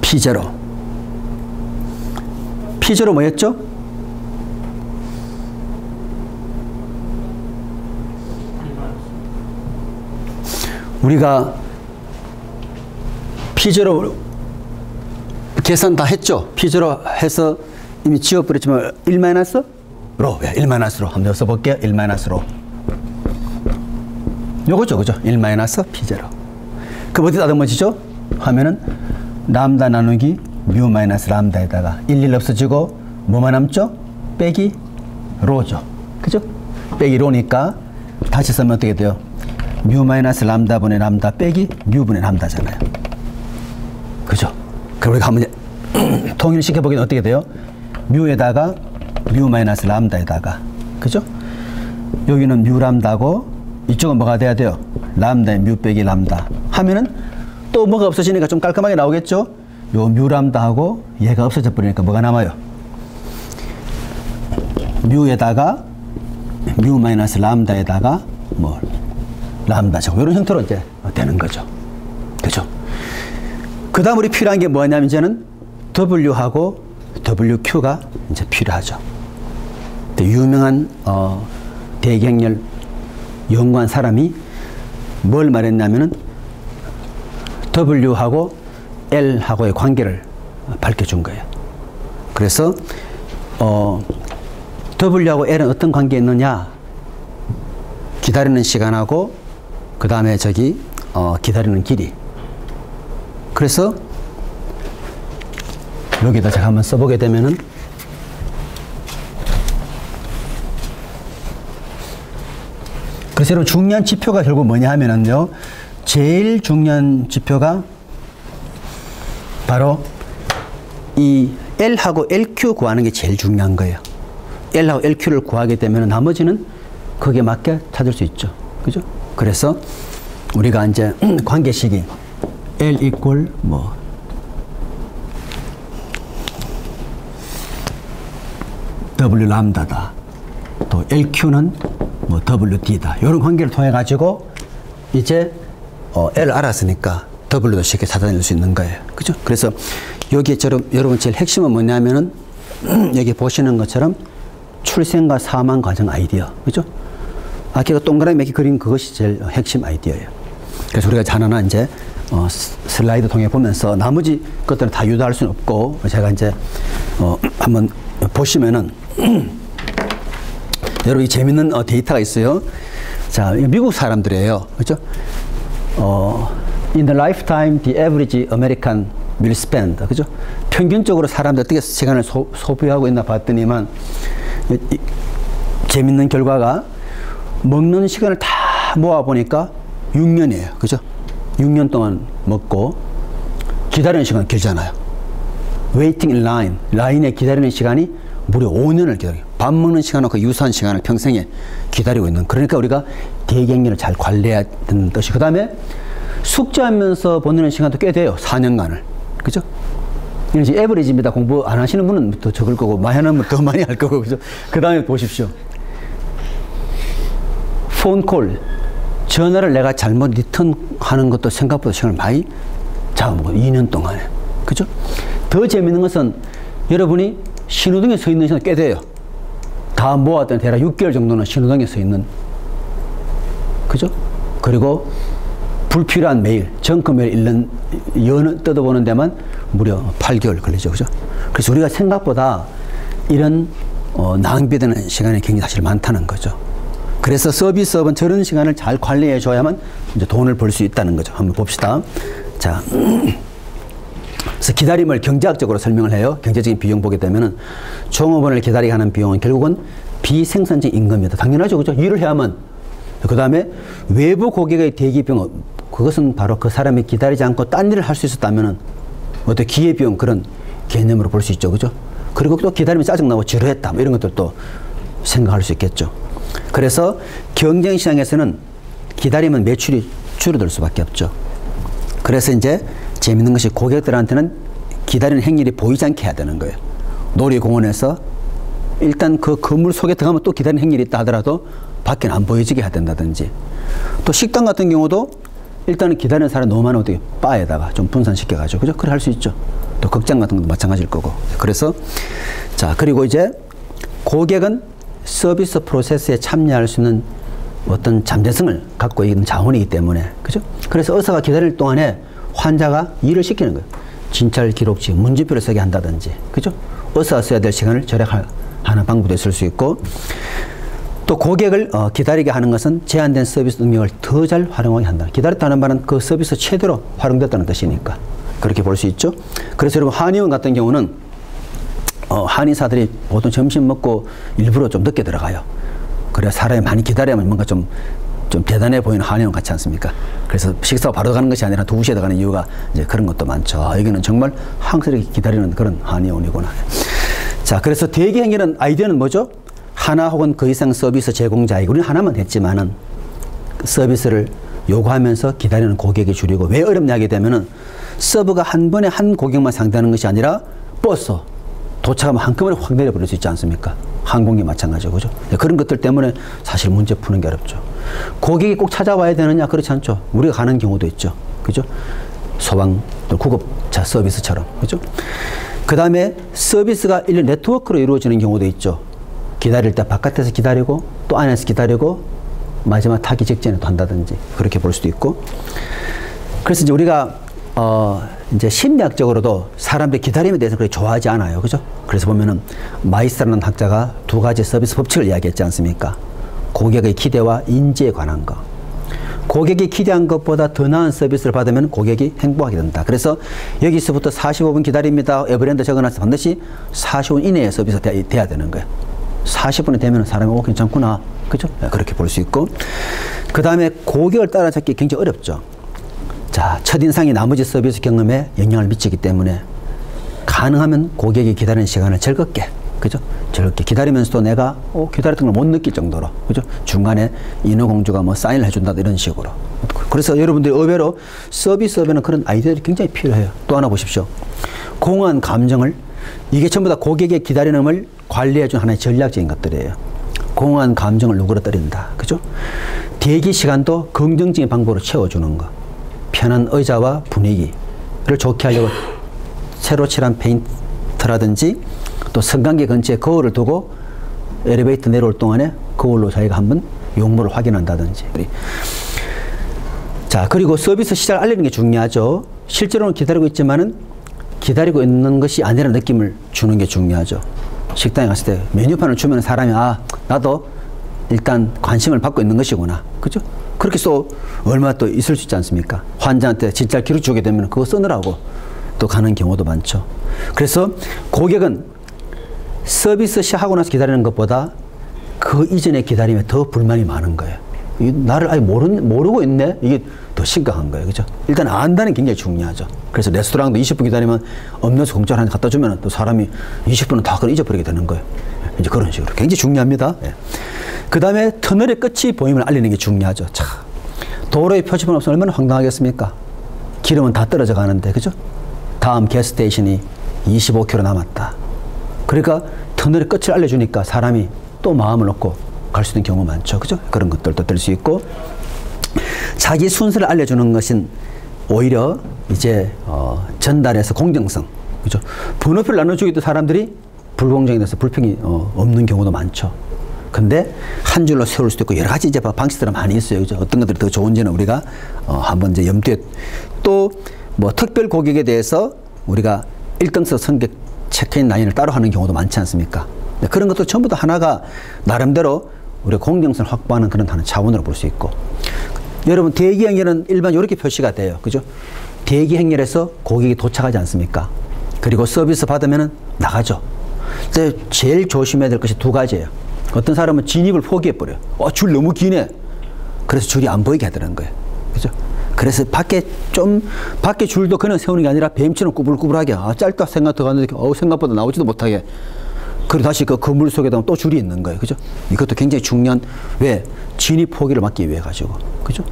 P0. P0 뭐였죠? 우리가 P0 계산 다 했죠? P0 해서 이미 지워버렸지만 1-로? 왜? 1-로 한번 써볼게요. 1-로. 요거죠, 그죠? 1-P0. 그 어디 다듬어지죠? 하면은 람다 나누기 뮤 마이너스 람다에다가 1 없어지고 뭐만 남죠? 빼기 로죠. 그죠? 빼기 로니까 다시 쓰면 어떻게 돼요? 뮤 마이너스 람다분의 람다 빼기 뮤분의 람다잖아요. 그죠? 그럼 우리가 한번 통일시켜보기는 어떻게 돼요? 뮤에다가 뮤 마이너스 람다에다가, 그죠? 여기는 뮤 람다고 이쪽은 뭐가 돼야 돼요? 람다에 뮤 빼기 람다 하면은 또 뭐가 없어지니까 좀 깔끔하게 나오겠죠? 요 뮤 람다하고 얘가 없어져 버리니까 뭐가 남아요? 뮤에다가 뮤 마이너스 람다에다가 뭐 람다죠. 이런 형태로 이제 되는 거죠. 그죠? 그 다음 우리 필요한 게 뭐냐면 이제는 W하고 WQ가 이제 필요하죠. 유명한 대기행렬 연구한 사람이 뭘 말했냐면은 W하고 L하고의 관계를 밝혀준 거예요. 그래서 W하고 L은 어떤 관계에 있느냐? 기다리는 시간하고 그 다음에 저기 기다리는 길이. 그래서 여기다 제가 한번 써보게 되면은 그래서 여러분 중요한 지표가 결국 뭐냐 하면은요, 제일 중요한 지표가 바로 이 L하고 LQ 구하는 게 제일 중요한 거예요. L하고 LQ를 구하게 되면 나머지는 거기에 맞게 찾을 수 있죠. 그죠? 그래서 우리가 이제 관계식이 L 이퀄 뭐 W 람다다. 또 LQ는 뭐 WD다. 이런 관계를 통해 가지고 이제 L 알았으니까 W도 쉽게 찾아낼 수 있는 거예요. 그죠? 그래서 여기처럼 여러분 제일 핵심은 뭐냐면은 여기 보시는 것처럼 출생과 사망 과정 아이디어. 그죠? 아까 동그라미 몇 개 그린 그것이 제일 핵심 아이디어예요. 그래서 우리가 하나하나 이제 슬라이드 통해 보면서 나머지 것들은 다 유도할 수는 없고 제가 이제 한번 보시면은 여러분 이 재밌는 데이터가 있어요. 자, 미국 사람들이에요. 그죠? In the lifetime, the average American will spend. 그죠? 평균적으로 사람들 어떻게 시간을 소비하고 있나 봤더니만 재밌는 결과가 먹는 시간을 다 모아보니까 6년이에요. 그죠? 6년 동안 먹고 기다리는 시간 길잖아요. Waiting in line. 라인에 기다리는 시간이 무려 5년을 기다려요. 밥 먹는 시간하고 그 유사한 시간을 평생에 기다리고 있는. 그러니까 우리가 대기행렬을 잘 관리해야 되는 뜻이. 그 다음에 숙제하면서 보내는 시간도 꽤 돼요. 4년간을. 그죠? 이건 이제 에버리지입니다. 공부 안 하시는 분은 더 적을 거고, 많이 하는 분은 더 많이 할 거고, 그죠? 그 다음에 보십시오. 폰콜. 전화를 내가 잘못 리턴 하는 것도 생각보다 시간을 많이 잡아먹어요. 2년 동안에. 그죠? 더 재밌는 것은 여러분이 신호등에 서 있는 시간 꽤 돼요. 다 모았더니 대략 6개월 정도는 신호등에 서 있는. 그죠? 그리고 불필요한 메일, 정크 메일 뜯어보는 데만 무려 8개월 걸리죠. 그죠? 그래서 우리가 생각보다 이런 낭비되는 시간이 굉장히 사실 많다는 거죠. 그래서 서비스업은 저런 시간을 잘 관리해 줘야만 이제 돈을 벌 수 있다는 거죠. 한번 봅시다. 자, 그래서 기다림을 경제학적으로 설명을 해요. 경제적인 비용 보게 되면은 종업원을 기다리게 하는 비용은 결국은 비생산적 임금입니다. 당연하죠. 그죠? 일을 해야만. 그 다음에 외부 고객의 대기 비용, 그것은 바로 그 사람이 기다리지 않고 딴 일을 할 수 있었다면은 어떤 기회비용 그런 개념으로 볼 수 있죠. 그죠? 그리고 또 기다리면 짜증나고 지루했다. 뭐 이런 것들도 생각할 수 있겠죠. 그래서 경쟁시장에서는 기다리면 매출이 줄어들 수밖에 없죠. 그래서 이제 재밌는 것이 고객들한테는 기다리는 행렬이 보이지 않게 해야 되는 거예요. 놀이공원에서 일단 그 건물 속에 들어가면 또 기다리는 행렬이 있다 하더라도 밖에는 안 보여지게 해야 된다든지, 또 식당 같은 경우도 일단은 기다리는 사람 너무 많으면 어떻게 바에다가 좀 분산시켜가지고, 그죠? 그래 할 수 있죠. 또 극장 같은 것도 마찬가지일 거고. 그래서 자, 그리고 이제 고객은 서비스 프로세스에 참여할 수 있는 어떤 잠재성을 갖고 있는 자원이기 때문에, 그죠? 그래서 의사가 기다릴 동안에 환자가 일을 시키는 거예요. 진찰 기록지, 문진표를 쓰게 한다든지, 그죠? 의사가 써야 될 시간을 절약하는 방법도 있을 수 있고, 또 고객을 기다리게 하는 것은 제한된 서비스 능력을 더 잘 활용하게 한다. 기다렸다는 말은 그 서비스 최대로 활용됐다는 뜻이니까 그렇게 볼 수 있죠. 그래서 여러분 한의원 같은 경우는 한의사들이 보통 점심 먹고 일부러 좀 늦게 들어가요. 그래야 사람이 많이 기다려야만 뭔가 좀 대단해 보이는 한의원 같지 않습니까? 그래서 식사가 바로 가는 것이 아니라 2시에 들어가는 이유가 이제 그런 것도 많죠. 여기는 정말 항상 기다리는 그런 한의원이구나. 자, 그래서 대기 행위는 아이디어는 뭐죠? 하나 혹은 그 이상 서비스 제공자에게, 우리는 하나만 했지만은 서비스를 요구하면서 기다리는 고객이 줄이고, 왜 어렵냐 하게 되면은 서브가 한 번에 한 고객만 상대하는 것이 아니라 버스 도착하면 한꺼번에 확 내려버릴 수 있지 않습니까? 항공기 마찬가지고, 그죠? 그런 것들 때문에 사실 문제 푸는 게 어렵죠. 고객이 꼭 찾아와야 되느냐? 그렇지 않죠. 우리가 가는 경우도 있죠. 그죠? 소방, 또 구급차 서비스처럼, 그죠? 그 다음에 서비스가 일련 네트워크로 이루어지는 경우도 있죠. 기다릴 때 바깥에서 기다리고 또 안에서 기다리고 마지막 타기 직전에 또 한다든지 그렇게 볼 수도 있고. 그래서 이제 우리가 이제 심리학적으로도 사람들이 기다림에 대해서 그렇게 좋아하지 않아요. 그죠? 그래서 보면은 마이스라는 학자가 2가지 서비스 법칙을 이야기했지 않습니까? 고객의 기대와 인지에 관한 거. 고객이 기대한 것보다 더 나은 서비스를 받으면 고객이 행복하게 된다. 그래서 여기서부터 45분 기다립니다. 에버랜드 적어놔서 반드시 45분 이내에 서비스가 돼야 되는 거예요. 40분이 되면 사람이 괜찮구나. 그죠? 그렇게 볼 수 있고. 그 다음에 고객을 따라잡기 굉장히 어렵죠. 자, 첫인상이 나머지 서비스 경험에 영향을 미치기 때문에 가능하면 고객이 기다리는 시간을 즐겁게, 그죠? 즐겁게 기다리면서도 내가 기다렸던 걸 못 느낄 정도로, 그죠? 중간에 인어공주가 뭐 사인을 해준다 이런 식으로. 그래서 여러분들이 의외로 서비스업에는 그런 아이디어들이 굉장히 필요해요. 또 하나 보십시오. 공허한 감정을, 이게 전부 다 고객의 기다림을 관리해준 하나의 전략적인 것들이에요. 공허한 감정을 누그러뜨린다. 그죠? 대기 시간도 긍정적인 방법으로 채워주는 거. 편한 의자와 분위기를 좋게 하려고 새로 칠한 페인트라든지, 또 성관계 근처에 거울을 두고 엘리베이터 내려올 동안에 거울로 자기가 한번 용모를 확인한다든지. 자, 그리고 서비스 시작을 알리는 게 중요하죠. 실제로는 기다리고 있지만은 기다리고 있는 것이 아니라는 느낌을 주는 게 중요하죠. 식당에 갔을 때 메뉴판을 주면 사람이 나도 일단 관심을 받고 있는 것이구나. 그죠? 그렇게 또 얼마 또 있을 수 있지 않습니까? 환자한테 진찰 기록 주게 되면 그거 쓰느라고 또 가는 경우도 많죠. 그래서 고객은 서비스 시작하고 나서 기다리는 것보다 그 이전의 기다림에 더 불만이 많은 거예요. 나를 아예 모르고 있네? 이게 더 심각한 거예요. 그죠? 일단 안다는 게 굉장히 중요하죠. 그래서 레스토랑도 20분 기다리면 음료수 공짜로 하나 갖다 주면 또 사람이 20분은 다 그걸 잊어버리게 되는 거예요. 이제 그런 식으로. 굉장히 중요합니다. 예. 그 다음에 터널의 끝이 보임을 알리는 게 중요하죠. 자, 도로에 표지판 없으면 얼마나 황당하겠습니까? 기름은 다 떨어져 가는데, 그죠? 다음 게스테이션이 25km 남았다. 그러니까 터널의 끝을 알려주니까 사람이 또 마음을 놓고 갈 수 있는 경우 많죠. 그죠? 그런 것들도 될 수 있고. 자기 순서를 알려주는 것은 오히려 이제 전달해서 공정성, 그죠? 번호표를 나눠주기도 사람들이 불공정이 돼서 불평이 없는 경우도 많죠. 근데 한 줄로 세울 수도 있고 여러 가지 이제 방식들은 많이 있어요. 그죠? 어떤 것들이 더 좋은지는 우리가 한번 이제 염두에, 또 뭐 특별 고객에 대해서 우리가 1등석 승객 체크인 라인을 따로 하는 경우도 많지 않습니까? 그런 것도 전부 다 하나가 나름대로 우리가 공정성을 확보하는 그런 하는 차원으로 볼 수 있고, 여러분 대기 행렬은 일반 이렇게 표시가 돼요. 그죠? 대기 행렬에서 고객이 도착하지 않습니까? 그리고 서비스 받으면 나가죠. 근데 제일 조심해야 될 것이 두 가지예요. 어떤 사람은 진입을 포기해버려요. 줄 너무 기네. 그래서 줄이 안 보이게 하더라는 거예요. 그죠? 그래서 밖에 줄도 그냥 세우는 게 아니라 뱀처럼 꾸불꾸불하게, 짧다 생각도 갔는데, 생각보다 나오지도 못하게. 그리고 다시 그 건물 속에다 또 줄이 있는 거예요. 그죠? 이것도 굉장히 중요한, 왜? 진입 포기를 막기 위해 가지고. 그죠?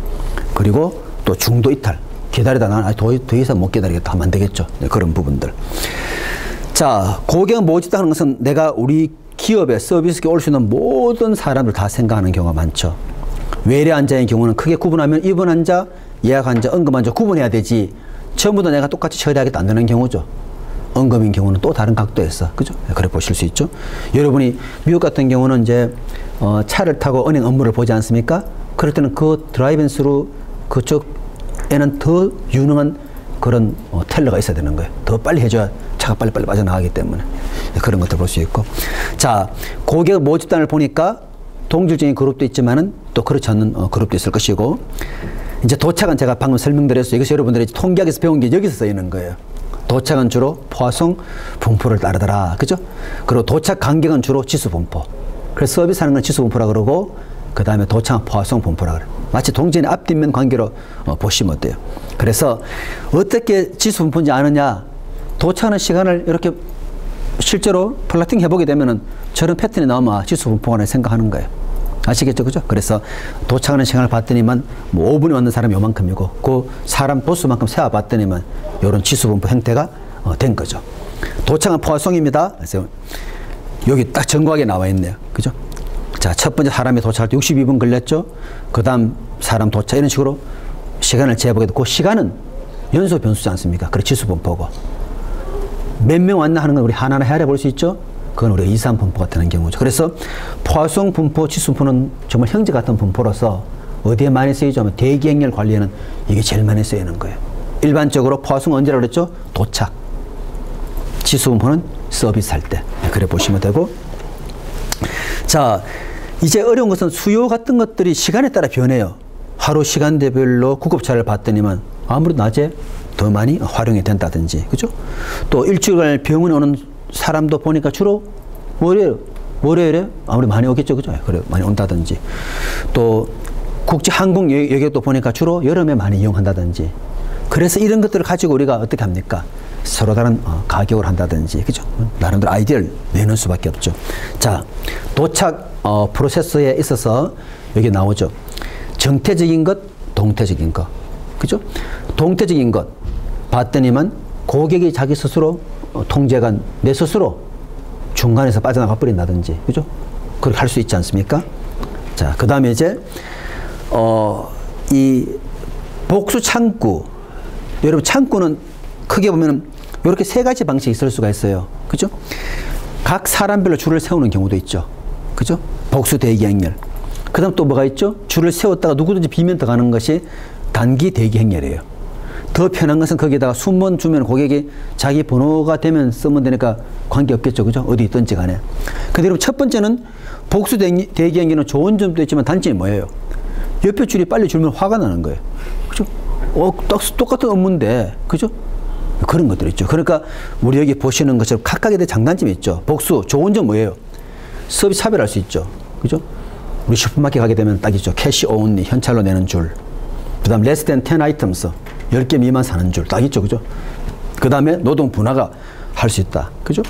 그리고 또 중도 이탈. 기다리다 나는 더 이상 못 기다리겠다 하면 안 되겠죠. 네, 그런 부분들. 자, 고객 모집도 하는 것은 내가 우리 기업에 서비스에 올 수 있는 모든 사람들 다 생각하는 경우가 많죠. 외래 환자의 경우는 크게 구분하면 입원 환자, 예약 환자, 응급 환자 구분해야 되지, 전부 다 내가 똑같이 처리하겠다 안 되는 경우죠. 응급인 경우는 또 다른 각도에서, 그죠? 그래 보실 수 있죠. 여러분이 미국 같은 경우는 이제 차를 타고 은행 업무를 보지 않습니까? 그럴 때는 그 드라이브인 스루 그쪽에는 더 유능한 그런 텔러가 있어야 되는 거예요. 더 빨리 해줘야 차가 빨리빨리 빠져나가기 때문에. 그런 것들 볼 수 있고. 자, 고객 모집단을 보니까 동질적인 그룹도 있지만은 또 그렇지 않는 그룹도 있을 것이고, 이제 도착은 제가 방금 설명드렸어요. 이것이 여러분들이 통계학에서 배운 게 여기서 쓰이는 거예요. 도착은 주로 포화송 분포를 따르더라. 그죠? 그리고 도착 간격은 주로 지수 분포. 그래서 서비스하는 건 지수 분포라 그러고, 그 다음에 도착은 포화송 분포라 그래요. 마치 동전의 앞뒷면 관계로 보시면 어때요? 그래서 어떻게 지수 분포인지 아느냐? 도착하는 시간을 이렇게 실제로 플라팅 해보게 되면은 저런 패턴이 나오면 지수 분포가 생각하는 거예요. 아시겠죠? 그죠? 그래서 도착하는 시간을 봤더니만 뭐 5분에 왔는 사람이 요만큼이고, 그 사람 도수만큼 세어봤더니만 이런 지수 분포 형태가 된 거죠. 도착은 포화송입니다. 그래서 여기 딱 정확하게 나와 있네요. 그죠? 자, 첫 번째 사람이 도착할 때 62분 걸렸죠? 그 다음 사람 도착, 이런 식으로 시간을 재보게 되고, 그 시간은 연소 변수지 않습니까? 그래, 지수 분포고. 몇 명 왔나 하는 건 우리 하나하나 헤아려 볼 수 있죠? 그건 우리가 2, 3 분포가 되는 경우죠. 그래서 포화송 분포, 지수 분포는 정말 형제 같은 분포로서 어디에 많이 쓰이죠? 하면 대기 행렬 관리에는 이게 제일 많이 쓰이는 거예요. 일반적으로 포화송은 언제라고 그랬죠? 도착. 지수 분포는 서비스 할 때. 그래 보시면 되고. 자, 이제 어려운 것은 수요 같은 것들이 시간에 따라 변해요. 하루 시간대별로 구급차를 봤더니만 아무래도 낮에 더 많이 활용이 된다든지, 그죠? 또 일주일간 병원에 오는 사람도 보니까 주로 월요일에 아무래도 많이 오겠죠, 그죠? 그래, 많이 온다든지. 또 국제 항공 여객도 보니까 주로 여름에 많이 이용한다든지. 그래서 이런 것들을 가지고 우리가 어떻게 합니까? 서로 다른 가격을 한다든지, 그죠? 나름대로 아이디어를 내는 수밖에 없죠. 자, 도착 프로세스에 있어서 여기 나오죠. 정태적인 것, 동태적인 것, 그죠? 동태적인 것 봤더니만 고객이 자기 스스로 통제관 내 스스로 중간에서 빠져나가 버린다든지, 그죠? 그렇게 할 수 있지 않습니까? 자, 그 다음에 이제 이 복수 창구, 여러분 창구는 크게 보면은 이렇게 세 가지 방식이 있을 수가 있어요. 그죠? 각 사람별로 줄을 세우는 경우도 있죠. 그죠? 복수 대기 행렬. 그 다음 또 뭐가 있죠? 줄을 세웠다가 누구든지 비면 들어가는 것이 단기 대기 행렬이에요. 더 편한 것은 거기에다가 숨만 주면 고객이 자기 번호가 되면 쓰면 되니까 관계없겠죠. 그죠? 어디 있든지 간에. 그대로 첫 번째는 복수 대기 행렬은 좋은 점도 있지만 단점이 뭐예요? 옆에 줄이 빨리 줄면 화가 나는 거예요. 그죠? 똑같은 업무인데, 그죠? 그런 것들 있죠. 그러니까 우리 여기 보시는 것처럼 각각에 대한 장단점이 있죠. 복수, 좋은 점 뭐예요? 서비스 차별할 수 있죠. 그죠? 우리 슈퍼마켓 가게 되면 딱 있죠. 캐시 온리, 현찰로 내는 줄. 그 다음 less than 10 items, 10개 미만 사는 줄. 딱 있죠. 그죠? 그 다음에 노동 분화가 할 수 있다. 그죠?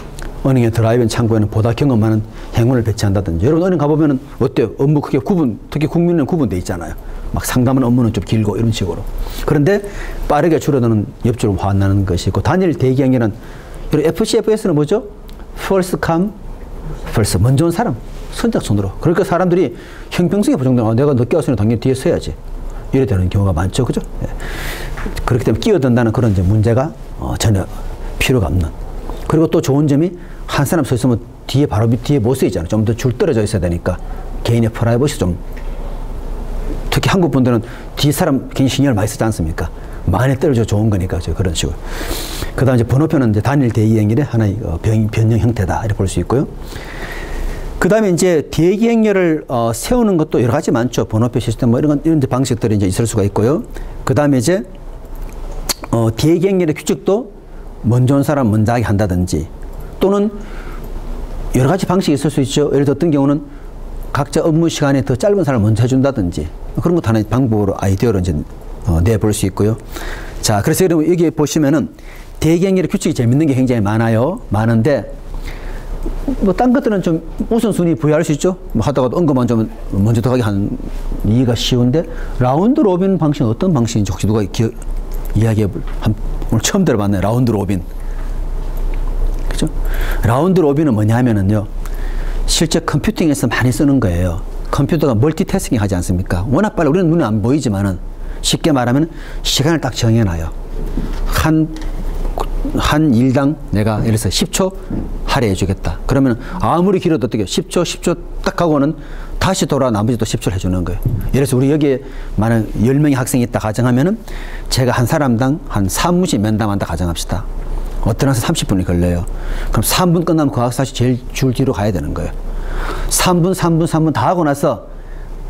은행의 드라이브인 창구에는 보다 경험 많은 행운을 배치한다든지. 여러분 은행 가보면은 어때요? 업무 크게 특히 국민은 구분돼 있잖아요. 막 상담하는 업무는 좀 길고 이런 식으로. 그런데 빠르게 줄어드는 옆줄은 화 안 나는 것이고, 단일 대기 행렬은 FCFS는 뭐죠? First come, first. 먼저 온 사람. 선착순으로. 그러니까 사람들이 형평성이 보장되는, 내가 늦게 왔으니 당연히 뒤에 서야지. 이래 되는 경우가 많죠. 그죠? 예. 그렇기 때문에 끼어든다는 그런 이제 문제가 전혀 필요가 없는. 그리고 또 좋은 점이 한 사람 서 있으면 뒤에 바로 뒤에 못 서 있잖아요. 좀 더 줄 떨어져 있어야 되니까 개인의 프라이버시 좀, 특히 한국 분들은 뒤에 사람 굉장히 신경을 많이 쓰지 않습니까? 많이 떨어져 좋은 거니까 그런 식으로. 그다음 이제 번호표는 이제 단일 대기행렬의 하나의 변형 형태다 이렇게 볼 수 있고요. 그다음에 이제 대기행렬을 세우는 것도 여러 가지 많죠. 번호표 시스템 뭐 이런 방식들이 이제 있을 수가 있고요. 그다음에 이제 대기행렬의 규칙도 먼저 온 사람 먼저 하게 한다든지, 또는 여러 가지 방식이 있을 수 있죠. 예를 들어 어떤 경우는 각자 업무 시간에 더 짧은 사람을 먼저 해준다든지, 그런 것도 하나의 방법으로 아이디어로 이제 내볼 수 있고요. 자, 그래서 여러분 여기 보시면은 대기행렬의 규칙이 재밌는 게 굉장히 많아요. 많은데 뭐 딴 것들은 좀 우선순위 부여할 수 있죠. 뭐 하다가도 언급만 좀 먼저 들어가게 하는 이해가 쉬운데, 라운드 로빈 방식은 어떤 방식인지 혹시 누가 이야기해 오늘 처음 들어봤네요. 라운드 로빈. 그죠? 라운드 로빈은 뭐냐 하면은요, 실제 컴퓨팅에서 많이 쓰는 거예요. 컴퓨터가 멀티태스킹 하지 않습니까? 워낙 빨리, 우리는 눈에 안 보이지만은 쉽게 말하면 시간을 딱 정해놔요. 한 일당 내가 예를 들어서 10초 할애해 주겠다. 그러면 아무리 길어도 어떻게 10초 딱 하고는 다시 돌아 나머지 또 10초를 해주는 거예요. 예를 들어서 우리 여기에 만약 10명의 학생이 있다 가정하면은 제가 한 사람당 한 3분씩 면담한다 가정합시다. 어떤 학생 30분이 걸려요. 그럼 3분 끝나면 그 학생 다시 제일 줄 뒤로 가야 되는 거예요. 3분 다 하고 나서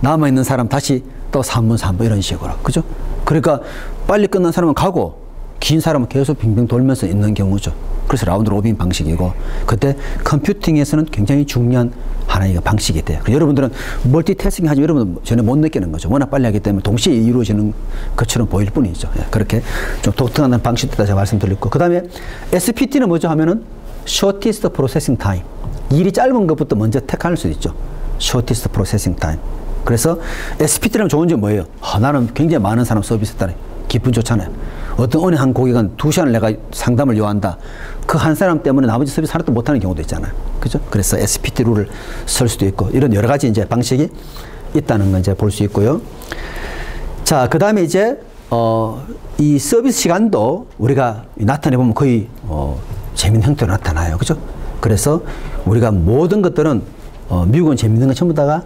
남아있는 사람 다시 또 3분 이런 식으로. 그죠? 그러니까 빨리 끝난 사람은 가고 긴 사람은 계속 빙빙 돌면서 있는 경우죠. 그래서 라운드 로빈 방식이고, 그때 컴퓨팅에서는 굉장히 중요한 하나의 방식이 돼요. 여러분들은 멀티태스킹 하지만 여러분은 전혀 못 느끼는 거죠. 워낙 빨리 하기 때문에 동시에 이루어지는 것처럼 보일 뿐이죠. 예, 그렇게 좀 독특한 방식이다 제가 말씀드렸고, 그 다음에 SPT는 뭐죠 하면은 Shortest Processing Time. 일이 짧은 것부터 먼저 택할 수 있죠. Shortest Processing Time. 그래서 SPT라면 좋은 점이 뭐예요? 나는 굉장히 많은 사람 서비스했다니 기분 좋잖아요. 어떤 어느 한 고객은 2시간을 내가 상담을 요한다. 그 한 사람 때문에 나머지 서비스 하나도 못하는 경우도 있잖아요. 그죠? 그래서 SPT 룰을 쓸 수도 있고, 이런 여러 가지 이제 방식이 있다는 건 이제 볼 수 있고요. 자, 그 다음에 이제, 이 서비스 시간도 우리가 나타내보면 거의, 재밌는 형태로 나타나요. 그죠? 그래서 우리가 모든 것들은, 미국은 재밌는 건 전부 다가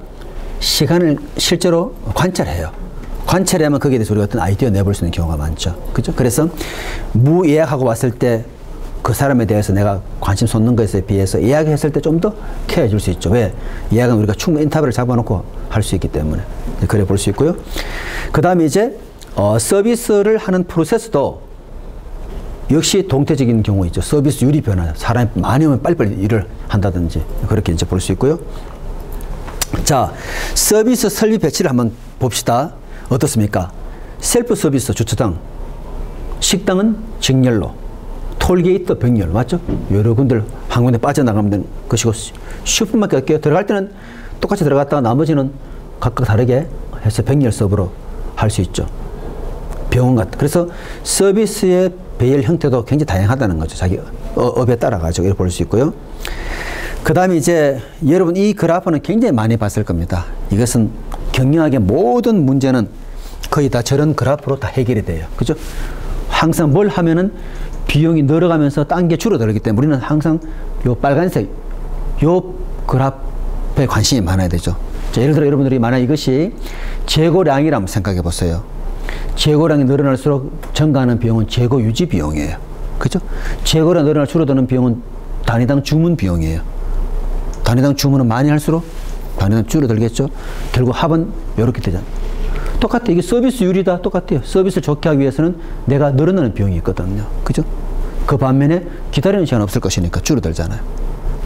시간을 실제로 관찰해요. 관찰하면 거기에 대해서 우리가 어떤 아이디어 내볼 수 있는 경우가 많죠. 그죠? 그래서 무예약하고 왔을 때 그 사람에 대해서 내가 관심 쏟는 것에 비해서 예약했을 때 좀 더 케어해 줄 수 있죠. 왜? 예약은 우리가 충분히 인터뷰를 잡아놓고 할 수 있기 때문에. 그래 볼 수 있고요. 그 다음에 이제, 서비스를 하는 프로세스도 역시 동태적인 경우 있죠. 서비스 유리 변화. 사람이 많이 오면 빨리빨리 일을 한다든지. 그렇게 이제 볼 수 있고요. 자, 서비스 설비 배치를 한번 봅시다. 어떻습니까? 셀프 서비스 주차장, 식당은 직렬로, 톨게이트 병렬, 맞죠? 여러 군데 한 군데 빠져나가면 되는 것이고, 슈퍼마켓 갈게요. 들어갈 때는 똑같이 들어갔다가 나머지는 각각 다르게 해서 병렬 서브로 할 수 있죠. 병원 같은. 그래서 서비스의 배열 형태도 굉장히 다양하다는 거죠. 자기 업에 따라 가지고 이렇게 볼 수 있고요. 그 다음에 이제 여러분 이 그래프는 굉장히 많이 봤을 겁니다. 이것은 경영학의 모든 문제는 거의 다 저런 그래프로 다 해결이 돼요. 그죠? 항상 뭘 하면은 비용이 늘어가면서 딴 게 줄어들기 때문에 우리는 항상 요 빨간색 요 그래프에 관심이 많아야 되죠. 자, 예를 들어 여러분들이 만약 이것이 재고량이라면 생각해 보세요. 재고량이 늘어날수록 증가하는 비용은 재고 유지 비용이에요. 그죠? 재고량이 늘어날 줄어드는 비용은 단위당 주문 비용이에요. 단위당 주문은 많이 할수록 단위당 줄어들겠죠. 결국 합은 이렇게 되잖아요. 똑같아. 이게 서비스율이다. 똑같아요. 서비스를 좋게 하기 위해서는 내가 늘어나는 비용이 있거든요. 그죠? 그 반면에 기다리는 시간 없을 것이니까 줄어들잖아요.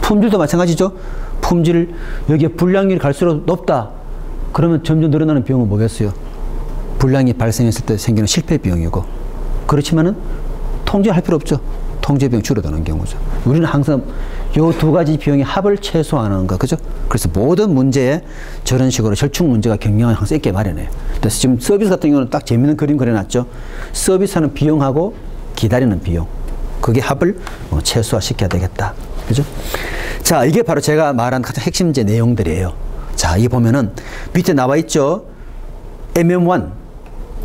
품질도 마찬가지죠. 품질, 여기에 불량률이 갈수록 높다. 그러면 점점 늘어나는 비용은 뭐겠어요? 불량이 발생했을 때 생기는 실패 비용이고. 그렇지만은 통제할 필요 없죠. 통제 비용 줄어드는 경우죠. 우리는 항상 요 두 가지 비용의 합을 최소화하는 거, 그죠? 그래서 모든 문제에 저런 식으로 절충 문제가 경영을 항상 있게 마련해요. 그래서 지금 서비스 같은 경우는 딱 재밌는 그림 그려놨죠. 서비스하는 비용하고 기다리는 비용. 그게 합을 최소화시켜야 되겠다. 그죠? 자, 이게 바로 제가 말한 가장 핵심제 내용들이에요. 자, 이 보면은 밑에 나와 있죠. MM1,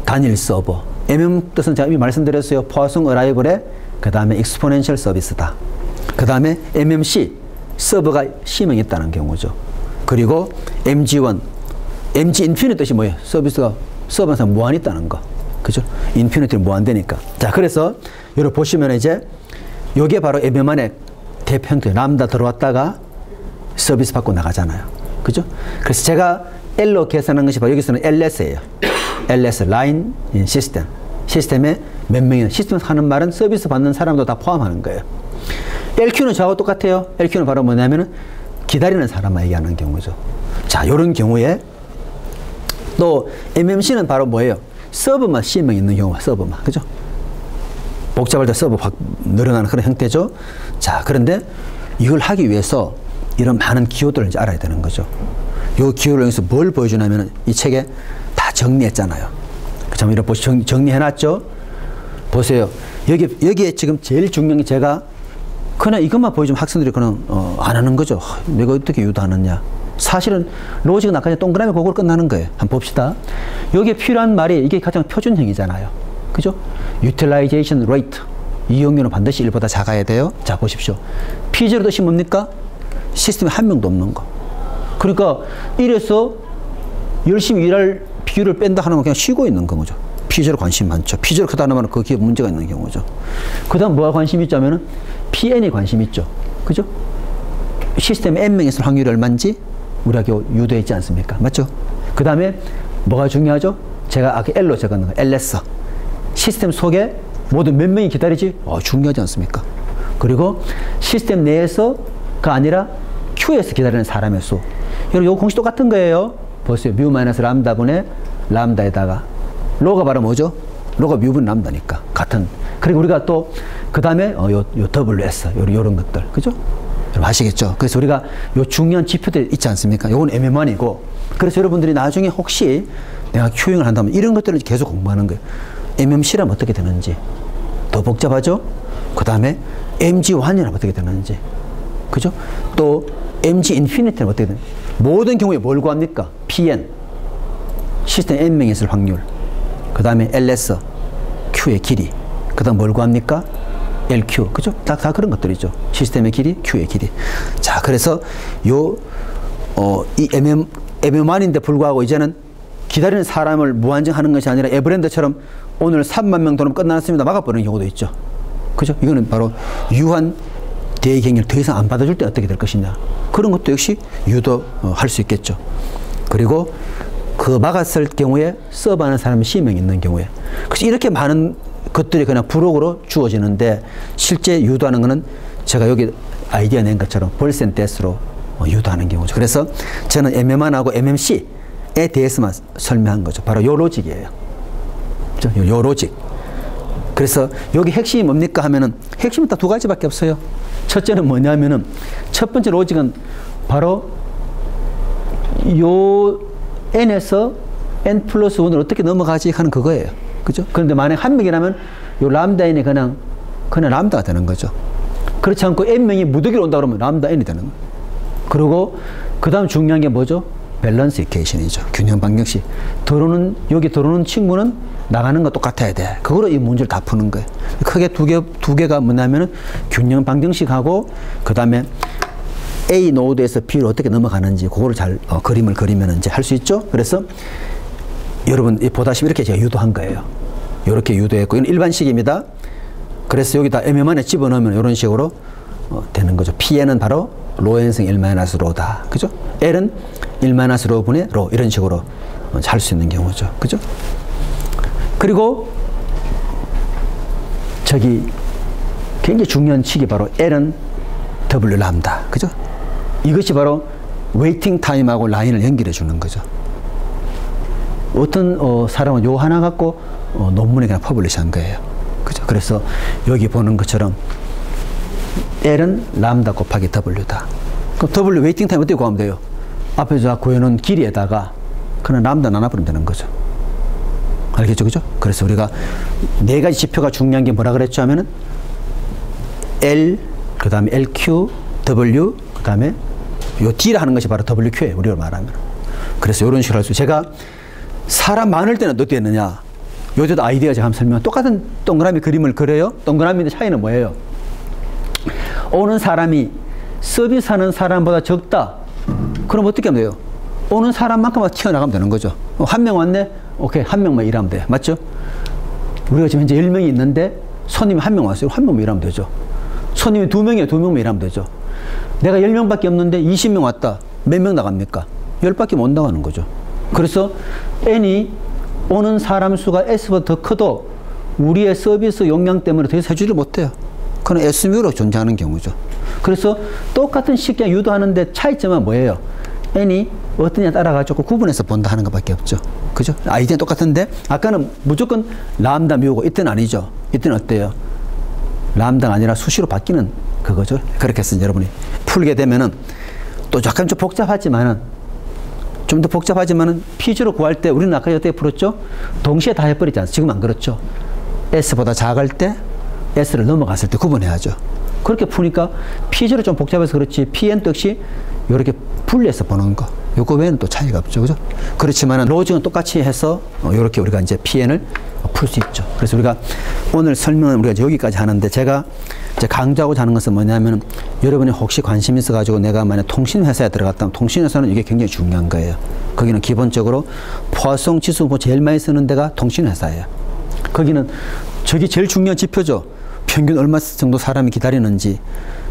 단일 서버. MM 뜻은 제가 이미 말씀드렸어요. 포화성 어라이벌의 그 다음에 익스포넨셜 서비스다. 그 다음에 MMC 서버가 C명이 있다는 경우죠. 그리고 MG1, MG 인피니티 뜻이 뭐예요? 서버에서 무한이 있다는 거. 그죠? 인피니티는 무한되니까. 자, 그래서 여러분 보시면 이제 요게 바로 MM만의 대표 형태. 람다 들어왔다가 서비스 받고 나가잖아요. 그죠? 그래서 제가 L로 계산한 것이 바로 여기서는 LS예요. LS, 라인 시스템. 시스템에 몇 명이나, 시스템에서 하는 말은 서비스 받는 사람도 다 포함하는 거예요. LQ는 저하고 똑같아요. LQ는 바로 뭐냐면은 기다리는 사람만 얘기하는 경우죠. 자, 요런 경우에 또 MMC는 바로 뭐예요? 서버만 C명 있는 경우가 서버만. 그죠? 복잡할 때 서버 확 늘어나는 그런 형태죠. 자, 그런데 이걸 하기 위해서 이런 많은 기호들을 이제 알아야 되는 거죠. 요 기호를 여기서 뭘 보여주냐면은 이 책에 다 정리했잖아요. 참 이렇게 정리해놨죠. 보세요. 여기에 지금 제일 중요한 게 제가 그냥 이것만 보여주면 학생들이 그냥 안 하는 거죠. 내가 어떻게 유도하느냐. 사실은 로직은 아까 동그라미 그걸 끝나는 거예요. 한번 봅시다. 여기에 필요한 말이 이게 가장 표준형이잖아요. 그죠? Utilization Rate. 이용료는 반드시 1보다 작아야 돼요. 자, 보십시오. P0 뜻이 뭡니까? 시스템에 한 명도 없는 거. 그러니까 이래서 열심히 일할 비율을 뺀다 하는 건 그냥 쉬고 있는 거죠. P0 관심 많죠. P0 크다 하면 거기에 문제가 있는 경우죠. 그 다음 뭐가 관심 있죠 하면은 PN이 관심 있죠. 그죠? 시스템에 N명이 있을 확률이 얼마인지 우리가 유도했지 않습니까? 맞죠? 그 다음에 뭐가 중요하죠? 제가 아까 L로 적은 거, LS. 시스템 속에 모두 몇 명이 기다리지? 중요하지 않습니까? 그리고 시스템 내에서가 아니라 Q에서 기다리는 사람의 수. 여러분, 요 공식 똑같은 거예요. 보세요. 뮤 마이너스 람다분의 람다에다가 로가 바로 뭐죠? 로가 뮤분 람다니까. 같은. 그리고 우리가 또 그 다음에 요 WS 요런 것들. 그죠? 여러분 아시겠죠? 그래서 우리가 요 중요한 지표들 있지 않습니까? 요건 MM1이고. 그래서 여러분들이 나중에 혹시 내가 Q형을 한다면 이런 것들을 계속 공부하는 거예요. MMC라면 어떻게 되는지. 더 복잡하죠? 그 다음에 MG1이라면 어떻게 되는지. 그죠? 또 MG 인피니티는 어떻게 되는지. 모든 경우에 뭘 구합니까? PN. 시스템 N명이 있을 확률. 그 다음에 LS. Q의 길이. 그 다음 뭘 구합니까? LQ. 그죠? 다 그런 것들이죠. 시스템의 길이, Q의 길이. 자, 그래서 이 MM1인데 불구하고 이제는 기다리는 사람을 무한정 하는 것이 아니라 에버랜드처럼 오늘 3만 명 돈으로 끝났습니다. 막아버리는 경우도 있죠. 그죠? 이거는 바로 유한 대행을 더 이상 안 받아줄 때 어떻게 될 것이냐. 그런 것도 역시 유도할 수 있겠죠. 그리고 그 막았을 경우에 서버하는 사람이 C명이 있는 경우에. 그래서 이렇게 많은 것들이 그냥 부록으로 주어지는데 실제 유도하는 것은 제가 여기 아이디어 낸 것처럼 벌센데스로 유도하는 경우죠. 그래서 저는 MM1하고 MMC에 대해서만 설명한 거죠. 바로 요 로직이에요. 요 로직. 그래서 여기 핵심이 뭡니까 하면은 핵심은 딱 두 가지밖에 없어요. 첫째는 뭐냐면은 첫 번째 로직은 바로 요 n에서 n 플러스 1을 어떻게 넘어가지 하는 그거예요. 그죠? 그런데 만약 한 명이라면 요 람다 n이 그냥 람다가 되는 거죠. 그렇지 않고 n명이 무더기로 온다 그러면 람다 n이 되는 거예요. 그리고 그 다음 중요한 게 뭐죠? 밸런스 이퀘이션이죠. 균형 방정식. 여기 들어오는 친구는 나가는 거 똑같아야 돼. 그거로 이 문제를 다 푸는 거예요. 크게 두 개가 뭐냐면은 균형 방정식하고 그 다음에 A 노드에서 B로 어떻게 넘어가는지 그거를 잘 그림을 그리면 이제 할 수 있죠. 그래서 여러분 보다시피 이렇게 제가 유도한 거예요. 이렇게 유도했고 이건 일반식입니다. 그래서 여기다 MM1에 집어넣으면 이런 식으로 되는 거죠. Pn은 바로 로엔승 1-로다. 그죠? L은 1-로분의 로 이런 식으로 할 수 있는 경우죠. 그죠? 그리고 저기 굉장히 중요한 칙이 바로 L은 W 람다. 그죠? 이것이 바로 웨이팅 타임하고 라인을 연결해 주는 거죠. 어떤 사람은 요 하나 갖고 논문에 그냥 퍼블리시한 거예요. 그죠? 그래서 여기 보는 것처럼 L은 람다 곱하기 W다. 그럼 W 웨이팅 타임 어떻게 구하면 돼요? 앞에서 구해놓은 길이에다가 그냥 람다 나눠버리면 되는 거죠. 알겠죠? 그죠? 그래서 우리가 네 가지 지표가 중요한 게 뭐라 그랬죠 하면은 L, 그 다음에 LQ, W, 그 다음에 요 D라 하는 것이 바로 WQ예요. 우리로 말하면. 그래서 이런 식으로 할 수, 제가 사람 많을 때는 어떻게 했느냐. 요새도 아이디어 제가 한번 설명. 똑같은 동그라미 그림을 그려요. 동그라미인데 차이는 뭐예요? 오는 사람이 서비스하는 사람보다 적다. 그럼 어떻게 하면 돼요? 오는 사람만큼만 튀어나가면 되는 거죠. 한 명 왔네? 오케이, 한 명만 일하면 돼. 맞죠? 우리가 지금 현재 10명이 있는데 손님이 한 명 왔어요. 한 명만 일하면 되죠. 손님이 2명이에요. 2명만 일하면 되죠. 내가 10명밖에 없는데 20명 왔다. 몇 명 나갑니까? 10밖에 못 나가는 거죠. 그래서 N이 오는 사람 수가 S보다 더 커도 우리의 서비스 용량 때문에 더 이상 해주지 못해요. 그건 SMU로 존재하는 경우죠. 그래서 똑같은 식량 유도하는데 차이점은 뭐예요? N이 어떠냐 따라가지고 구분해서 본다 하는 것밖에 없죠. 그죠? 아이디어는 똑같은데 아까는 무조건 람다 뮤고 이때는 아니죠. 이때는 어때요? 람다가 아니라 수시로 바뀌는 그거죠. 그렇게 해서 여러분이 풀게 되면은 또 약간 좀 복잡하지만은 좀 더 복잡하지만은 피즈로 구할 때 우리는 아까 어떻게 풀었죠? 동시에 다 해버리지 않습니까? 지금 안 그렇죠. S보다 작을 때 S를 넘어갔을 때 구분해야죠. 그렇게 푸니까 피즈로 좀 복잡해서 그렇지 PN 역시 이렇게 분리해서 보는 거. 요거 외에는 또 차이가 없죠. 그죠? 그렇지만은 로직은 똑같이 해서 이렇게 우리가 이제 PN을 풀 수 있죠. 그래서 우리가 오늘 설명은 우리가 여기까지 하는데 제가 이제 강조하고자 하는 것은 뭐냐면 여러분이 혹시 관심 있어가지고 내가 만약 통신회사에 들어갔다면 통신회사는 이게 굉장히 중요한 거예요. 거기는 기본적으로 포화성 지수 제일 많이 쓰는 데가 통신회사예요. 거기는 저게 제일 중요한 지표죠. 평균 얼마 정도 사람이 기다리는지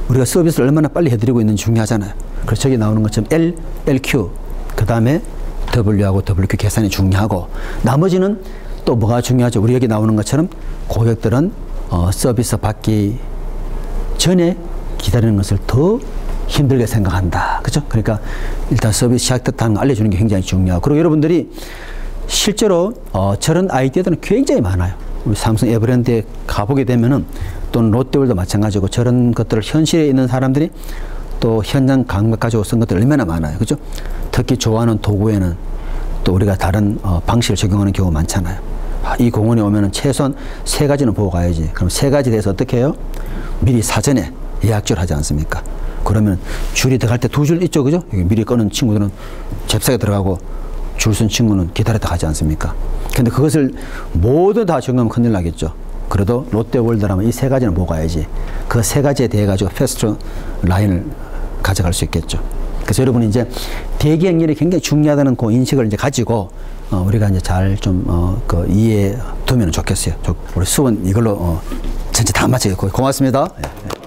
우리가 서비스를 얼마나 빨리 해드리고 있는지 중요하잖아요. 그래서 저기 나오는 것처럼 L, LQ 그 다음에 W하고 WQ 계산이 중요하고 나머지는 또 뭐가 중요하죠? 우리 여기 나오는 것처럼 고객들은 서비스 받기 전에 기다리는 것을 더 힘들게 생각한다. 그죠? 그러니까 일단 서비스 시작됐다는 거 알려주는 게 굉장히 중요하고 그리고 여러분들이 실제로 저런 아이디어들은 굉장히 많아요. 우리 삼성 에버랜드에 가보게 되면은 또는 롯데월도 마찬가지고 저런 것들을 현실에 있는 사람들이 또 현장 감각 가지고 쓴 것들 얼마나 많아요. 그죠? 특히 좋아하는 도구에는 또 우리가 다른 방식을 적용하는 경우가 많잖아요. 이 공원에 오면은 최소한 3가지는 보고 가야지. 그럼 3가지 대해서 어떻게 해요? 미리 사전에 예약줄 하지 않습니까? 그러면 줄이 들어갈 때 2줄 있죠. 그죠? 여기 미리 꺼는 친구들은 잽싸게 들어가고 줄 쓴 친구는 기다렸다 가지 않습니까? 근데 그것을 모두 다 적용하면 큰일 나겠죠. 그래도 롯데월드라면 이 3가지는 보고 가야지. 그 3가지에 대해 가지고 패스트 라인을 가져갈 수 있겠죠. 그래서 여러분이 이제 대기 행렬이 굉장히 중요하다는 그 인식을 이제 가지고 우리가 이제 잘 좀 그 이해해 두면 좋겠어요. 우리 수원 이걸로 전체 다 마치겠고 고맙습니다. 예.